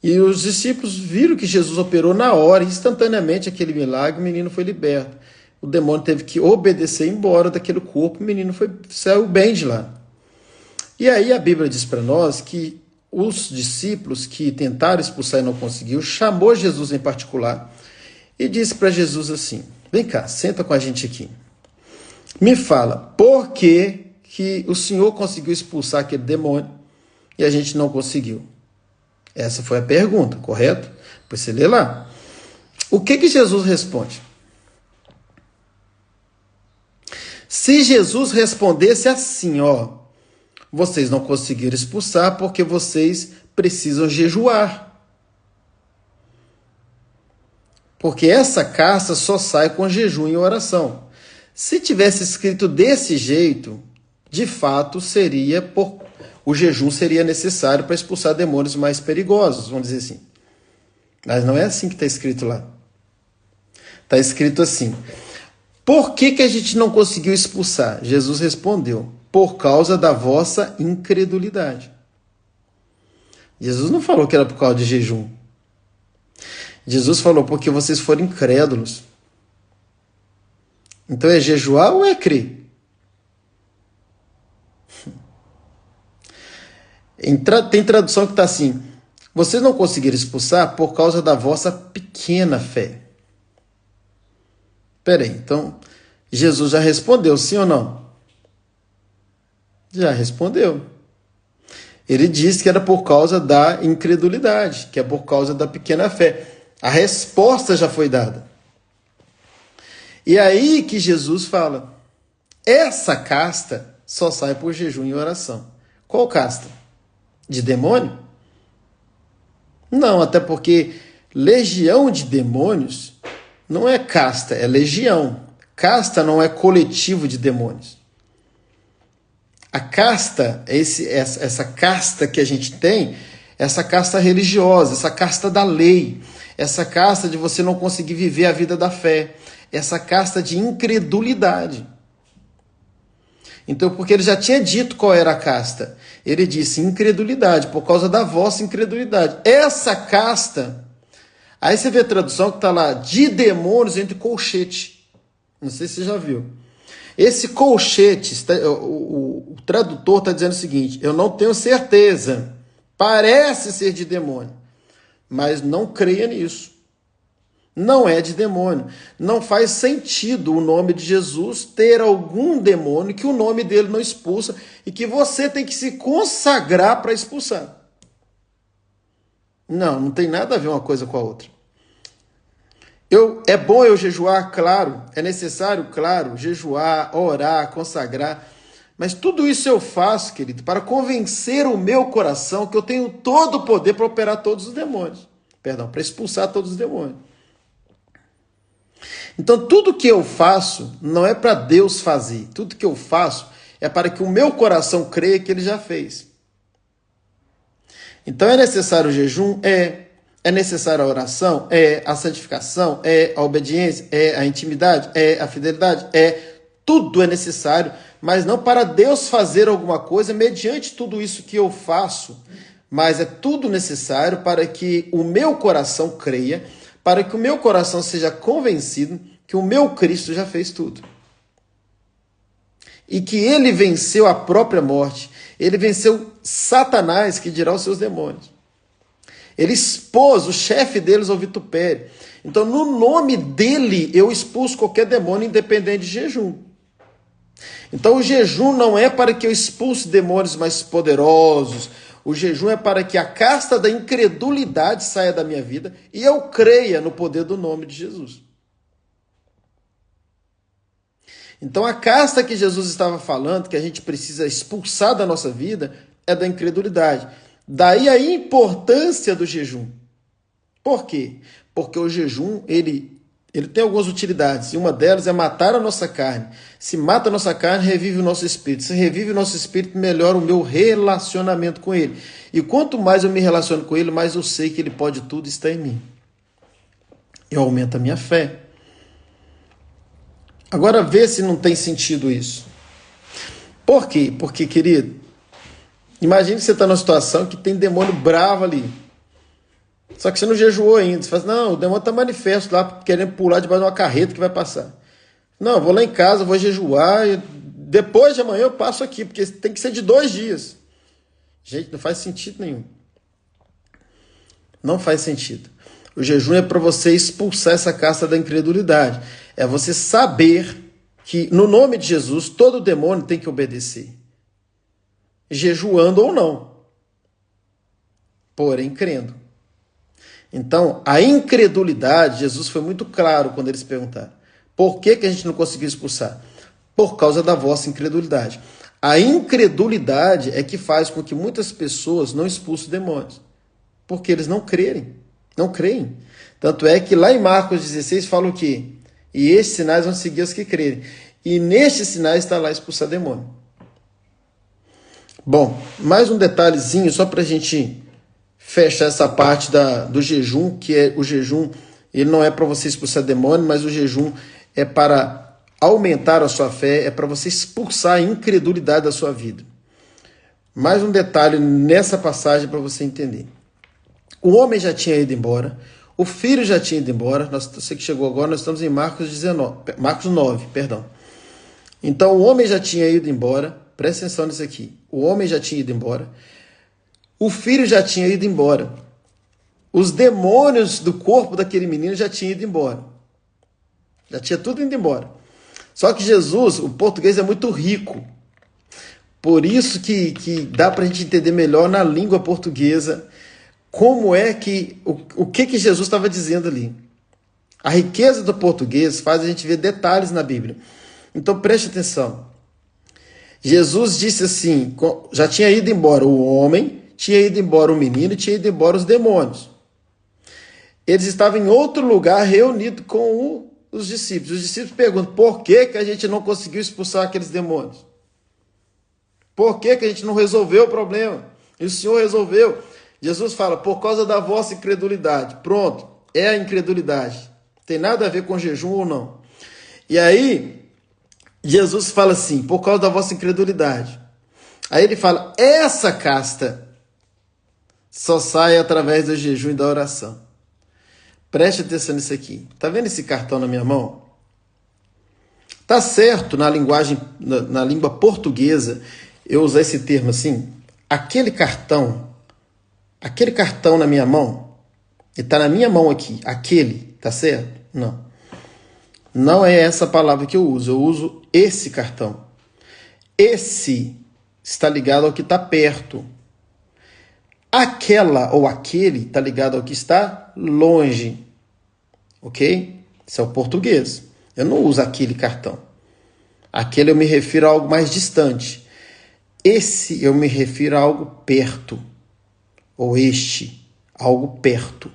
E os discípulos viram que Jesus operou na hora, instantaneamente aquele milagre, o menino foi liberto. O demônio teve que obedecer e ir embora daquele corpo, o menino saiu bem de lá. E aí a Bíblia diz para nós que os discípulos que tentaram expulsar e não conseguiu, chamou Jesus em particular e disse para Jesus assim, vem cá, senta com a gente aqui. Me fala, por que o Senhor conseguiu expulsar aquele demônio e a gente não conseguiu? Essa foi a pergunta, correto? Depois você lê lá. O que Jesus responde? Se Jesus respondesse assim, vocês não conseguiram expulsar porque vocês precisam jejuar. Porque essa casta só sai com jejum e oração. Se tivesse escrito desse jeito, de fato o jejum seria necessário para expulsar demônios mais perigosos, vamos dizer assim. Mas não é assim que está escrito lá. Está escrito assim, por que a gente não conseguiu expulsar? Jesus respondeu, por causa da vossa incredulidade. Jesus não falou que era por causa de jejum. Jesus falou porque vocês foram incrédulos. Então é jejuar ou é crer? Tem tradução que está assim, vocês não conseguiram expulsar por causa da vossa pequena fé. Espera aí, então Jesus já respondeu, sim ou não? Já respondeu. Ele disse que era por causa da incredulidade, que é por causa da pequena fé. A resposta já foi dada. E aí que Jesus fala, essa casta só sai por jejum e oração. Qual casta? De demônio? Não, até porque legião de demônios não é casta, é legião. Casta não é coletivo de demônios. A casta, essa casta que a gente tem, essa casta religiosa, essa casta da lei, essa casta de você não conseguir viver a vida da fé, essa casta de incredulidade. Então, porque ele já tinha dito qual era a casta, ele disse incredulidade, por causa da vossa incredulidade. Essa casta, aí você vê a tradução que está lá, de demônios entre colchete. Não sei se você já viu. Esse colchete, o tradutor está dizendo o seguinte, eu não tenho certeza, parece ser de demônio, mas não creia nisso. Não é de demônio. Não faz sentido o nome de Jesus ter algum demônio que o nome dele não expulsa e que você tem que se consagrar para expulsar. Não tem nada a ver uma coisa com a outra. É bom eu jejuar? Claro. É necessário? Claro. Jejuar, orar, consagrar. Mas tudo isso eu faço, querido, para convencer o meu coração que eu tenho todo o poder para operar todos os demônios. Perdão, para expulsar todos os demônios. Então, tudo que eu faço não é para Deus fazer. Tudo que eu faço é para que o meu coração creia que Ele já fez. Então, é necessário o jejum? É necessária a oração? A santificação? A obediência? A intimidade? A fidelidade? Tudo é necessário, mas não para Deus fazer alguma coisa mediante tudo isso que eu faço, mas é tudo necessário para que o meu coração creia, para que o meu coração seja convencido que o meu Cristo já fez tudo. E que Ele venceu a própria morte, Ele venceu Satanás, que dirá os seus demônios. Ele expôs o chefe deles ao vitupério. Então, no nome dele, eu expulso qualquer demônio, independente de jejum. Então, o jejum não é para que eu expulse demônios mais poderosos. O jejum é para que a casta da incredulidade saia da minha vida e eu creia no poder do nome de Jesus. Então, a casta que Jesus estava falando, que a gente precisa expulsar da nossa vida, é da incredulidade. Daí a importância do jejum. Por quê? Porque o jejum, ele tem algumas utilidades, e uma delas é matar a nossa carne. Se mata a nossa carne, revive o nosso espírito. Se revive o nosso espírito, melhora o meu relacionamento com Ele. E quanto mais eu me relaciono com Ele, mais eu sei que Ele pode tudo e está em mim. Eu aumento a minha fé. Agora vê se não tem sentido isso. Por quê? Porque, querido, imagine que você está numa situação que tem demônio bravo ali. Só que você não jejuou ainda. Você fala assim, não, o demônio está manifesto lá, querendo pular debaixo de uma carreta que vai passar. Não, eu vou lá em casa, vou jejuar, e depois de amanhã eu passo aqui, porque tem que ser de 2 dias. Gente, não faz sentido nenhum. Não faz sentido. O jejum é para você expulsar essa casta da incredulidade. É você saber que, no nome de Jesus, todo demônio tem que obedecer. Jejuando ou não. Porém, crendo. Então, a incredulidade, Jesus foi muito claro quando eles perguntaram. Por que a gente não conseguiu expulsar? Por causa da vossa incredulidade. A incredulidade é que faz com que muitas pessoas não expulsem demônios. Porque eles não creem. Não creem. Tanto é que lá em Marcos 16 fala o quê? E estes sinais vão seguir os que crerem. E nestes sinais está lá expulsar demônio. Bom, mais um detalhezinho só para a gente fechar essa parte do jejum, que é o jejum, ele não é para você expulsar demônio, mas o jejum é para aumentar a sua fé, é para você expulsar a incredulidade da sua vida. Mais um detalhe nessa passagem para você entender. O homem já tinha ido embora, o filho já tinha ido embora, você que chegou agora, nós estamos em Marcos 9. Então o homem já tinha ido embora, presta atenção nisso aqui, o homem já tinha ido embora, o filho já tinha ido embora, os demônios do corpo daquele menino já tinham ido embora, já tinha tudo indo embora. Só que Jesus, o português é muito rico, por isso que dá para a gente entender melhor na língua portuguesa como é que, o que Jesus estava dizendo ali. A riqueza do português faz a gente ver detalhes na Bíblia. Então preste atenção. Jesus disse assim, já tinha ido embora o homem, tinha ido embora o menino, tinha ido embora os demônios. Eles estavam em outro lugar reunidos com os discípulos. Os discípulos perguntam, por que a gente não conseguiu expulsar aqueles demônios? Por que a gente não resolveu o problema? E o Senhor resolveu. Jesus fala, por causa da vossa incredulidade. Pronto, é a incredulidade. Tem nada a ver com jejum ou não. E aí, Jesus fala assim, por causa da vossa incredulidade. Aí ele fala, essa casta só sai através do jejum e da oração. Preste atenção nisso aqui. Tá vendo esse cartão na minha mão? Tá certo na língua portuguesa, eu usar esse termo assim, aquele cartão na minha mão, ele está na minha mão aqui, aquele, tá certo? Não. Não é essa palavra que eu uso esse cartão. Esse está ligado ao que está perto. Aquela ou aquele está ligado ao que está longe. Ok? Isso é o português. Eu não uso aquele cartão. Aquele eu me refiro a algo mais distante. Esse eu me refiro a algo perto. Ou este, algo perto.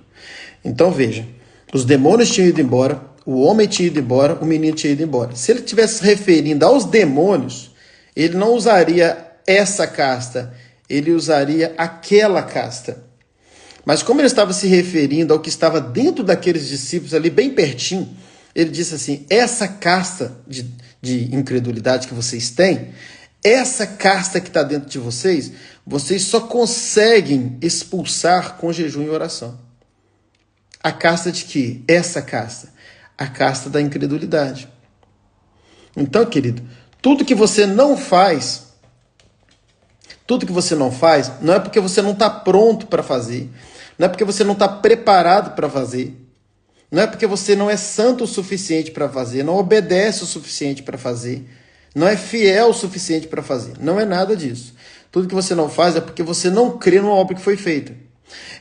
Então veja, os demônios tinham ido embora, O homem tinha ido embora, o menino tinha ido embora. Se ele estivesse se referindo aos demônios, ele não usaria essa casta, ele usaria aquela casta. Mas como ele estava se referindo ao que estava dentro daqueles discípulos ali, bem pertinho, ele disse assim, essa casta de incredulidade que vocês têm, essa casta que está dentro de vocês, vocês só conseguem expulsar com jejum e oração. A casta de quê? Essa casta. A casta da incredulidade. Então, querido, tudo que você não faz não é porque você não está pronto para fazer, não é porque você não está preparado para fazer, não é porque você não é santo o suficiente para fazer, não obedece o suficiente para fazer, não é fiel o suficiente para fazer. Não é nada disso. Tudo que você não faz é porque você não crê numa obra que foi feita.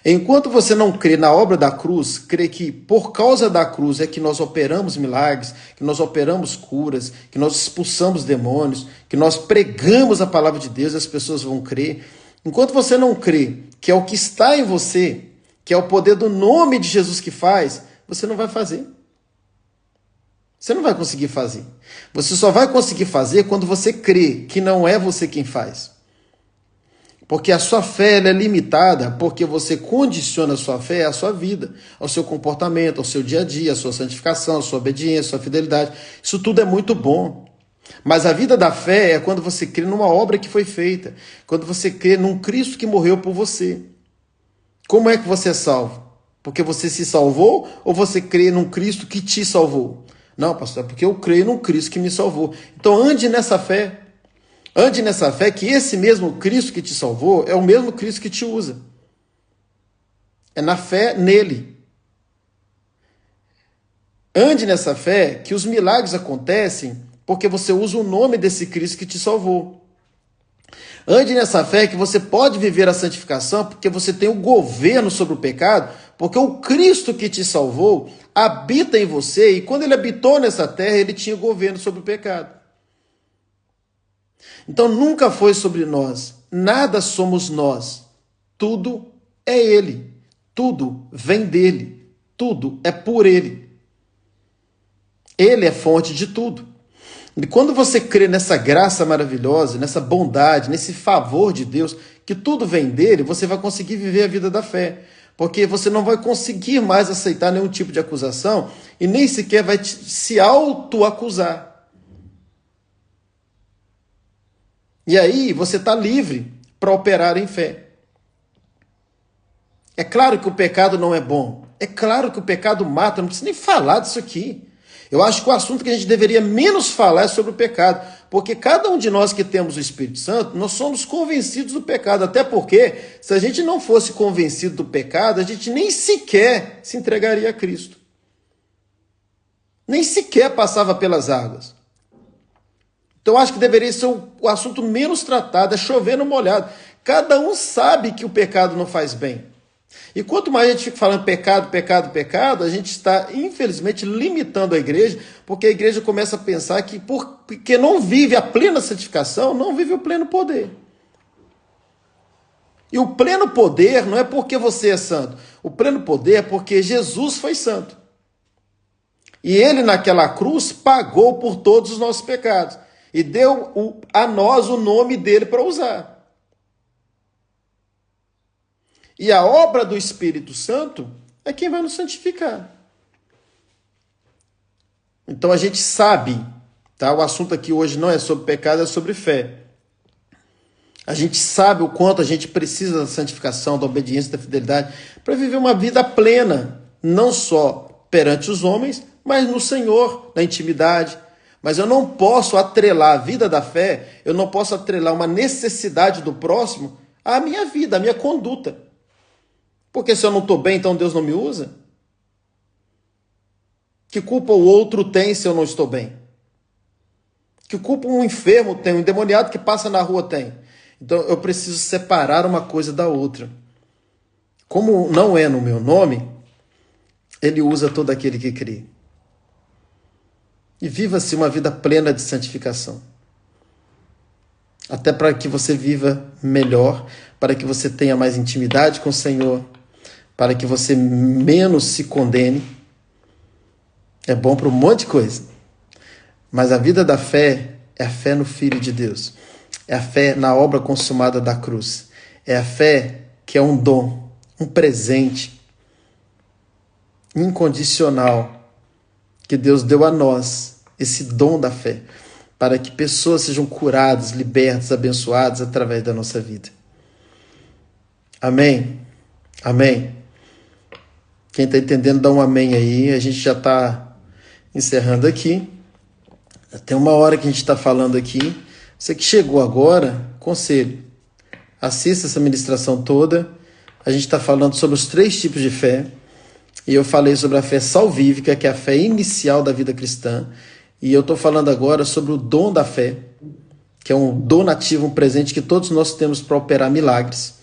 Enquanto você não crê na obra da cruz, crê que por causa da cruz é que nós operamos milagres, que nós operamos curas, que nós expulsamos demônios, que nós pregamos a palavra de Deus e as pessoas vão crer. Enquanto você não crê que é o que está em você, que é o poder do nome de Jesus que faz, você não vai fazer. Você não vai conseguir fazer. Você só vai conseguir fazer quando você crê que não é você quem faz. Porque a sua fé ela é limitada porque você condiciona a sua fé à sua vida, ao seu comportamento, ao seu dia a dia, à sua santificação, à sua obediência, à sua fidelidade. Isso tudo é muito bom. Mas a vida da fé é quando você crê numa obra que foi feita, quando você crê num Cristo que morreu por você. Como é que você é salvo? Porque você se salvou ou você crê num Cristo que te salvou? Não, pastor, é porque eu creio num Cristo que me salvou. Então ande nessa fé. Ande nessa fé que esse mesmo Cristo que te salvou é o mesmo Cristo que te usa. É na fé nele. Ande nessa fé que os milagres acontecem porque você usa o nome desse Cristo que te salvou. Ande nessa fé que você pode viver a santificação porque você tem o governo sobre o pecado, porque o Cristo que te salvou habita em você e quando ele habitou nessa terra, ele tinha o governo sobre o pecado. Então nunca foi sobre nós, nada somos nós, tudo é ele, tudo vem dele, tudo é por ele. Ele é fonte de tudo. E quando você crê nessa graça maravilhosa, nessa bondade, nesse favor de Deus, que tudo vem dele, você vai conseguir viver a vida da fé. Porque você não vai conseguir mais aceitar nenhum tipo de acusação e nem sequer vai se auto-acusar. E aí você está livre para operar em fé. É claro que o pecado não é bom. É claro que o pecado mata. Não precisa nem falar disso aqui. Eu acho que o assunto que a gente deveria menos falar é sobre o pecado. Porque cada um de nós que temos o Espírito Santo, nós somos convencidos do pecado. Até porque, se a gente não fosse convencido do pecado, a gente nem sequer se entregaria a Cristo. Nem sequer passava pelas águas. Então, eu acho que deveria ser o assunto menos tratado, é chover no molhado. Cada um sabe que o pecado não faz bem. E quanto mais a gente fica falando pecado, pecado, pecado, a gente está, infelizmente, limitando a igreja, porque a igreja começa a pensar que porque não vive a plena santificação, não vive o pleno poder. E o pleno poder não é porque você é santo. O pleno poder é porque Jesus foi santo. E ele, naquela cruz, pagou por todos os nossos pecados. E deu a nós o nome dele para usar. E a obra do Espírito Santo é quem vai nos santificar. Então a gente sabe, tá? O assunto aqui hoje não é sobre pecado, é sobre fé. A gente sabe o quanto a gente precisa da santificação, da obediência, da fidelidade, para viver uma vida plena, não só perante os homens, mas no Senhor, na intimidade. Mas eu não posso atrelar a vida da fé, eu não posso atrelar uma necessidade do próximo à minha vida, à minha conduta. Porque se eu não estou bem, então Deus não me usa? Que culpa o outro tem se eu não estou bem? Que culpa um enfermo tem, um endemoniado que passa na rua tem? Então eu preciso separar uma coisa da outra. Como não é no meu nome, ele usa todo aquele que crê. E viva-se uma vida plena de santificação. Até para que você viva melhor, para que você tenha mais intimidade com o Senhor, para que você menos se condene é bom para um monte de coisa. Mas a vida da fé é a fé no Filho de Deus. É a fé na obra consumada da cruz. É a fé que é um dom, um presente incondicional que Deus deu a nós, esse dom da fé, para que pessoas sejam curadas, libertas, abençoadas através da nossa vida. Amém? Amém? Quem está entendendo, dá um amém aí. A gente já está encerrando aqui. Tem uma hora que a gente está falando aqui. Você que chegou agora, conselho, assista essa ministração toda. A gente está falando sobre os 3 tipos de fé. E eu falei sobre a fé salvífica, que é a fé inicial da vida cristã. E eu estou falando agora sobre o dom da fé, que é um donativo, um presente que todos nós temos para operar milagres,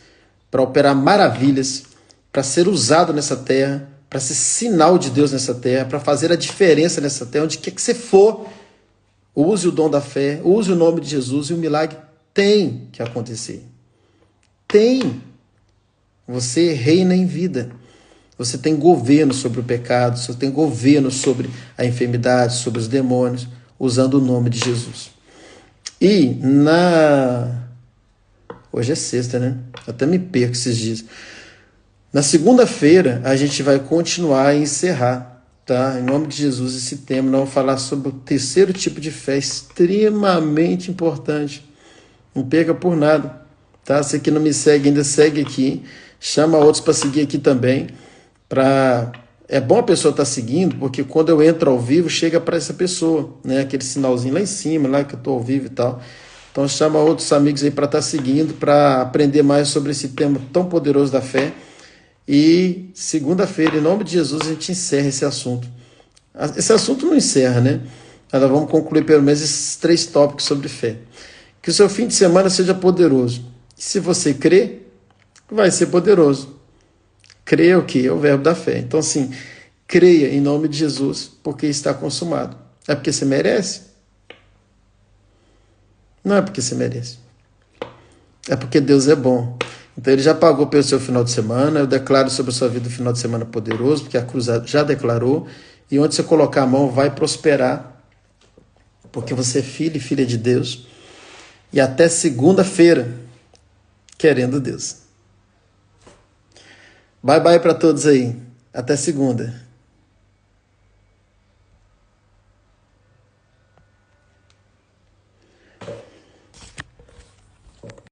para operar maravilhas, para ser usado nessa terra, para ser sinal de Deus nessa terra, para fazer a diferença nessa terra, onde quer que você for, use o dom da fé, use o nome de Jesus e o milagre tem que acontecer. Tem. Você reina em vida. Você tem governo sobre o pecado, você tem governo sobre a enfermidade, sobre os demônios, usando o nome de Jesus. E hoje é sexta, né? Eu até me perco esses dias. Na segunda-feira, a gente vai continuar e encerrar, tá? Em nome de Jesus, esse tema. Nós vamos falar sobre o 3º tipo de fé, extremamente importante. Não perca por nada, tá? Você que não me segue ainda, segue aqui. Chama outros para seguir aqui também. É bom a pessoa estar seguindo, porque quando eu entro ao vivo, chega para essa pessoa, né? Aquele sinalzinho lá em cima, lá que eu estou ao vivo e tal. Então chama outros amigos aí para estar seguindo, para aprender mais sobre esse tema tão poderoso da fé. E segunda-feira, em nome de Jesus, a gente encerra esse assunto. Esse assunto não encerra, né? Nós vamos concluir pelo menos esses 3 tópicos sobre fé. Que o seu fim de semana seja poderoso. E se você crê, vai ser poderoso. Creia o quê? É o verbo da fé. Então, assim, creia em nome de Jesus, porque está consumado. É porque você merece? Não é porque você merece. É porque Deus é bom. Então, Ele já pagou pelo seu final de semana. Eu declaro sobre a sua vida o final de semana poderoso, porque a cruz já declarou. E onde você colocar a mão, vai prosperar. Porque você é filho e filha de Deus. E até segunda-feira, querendo Deus. Bye bye para todos aí. Até segunda.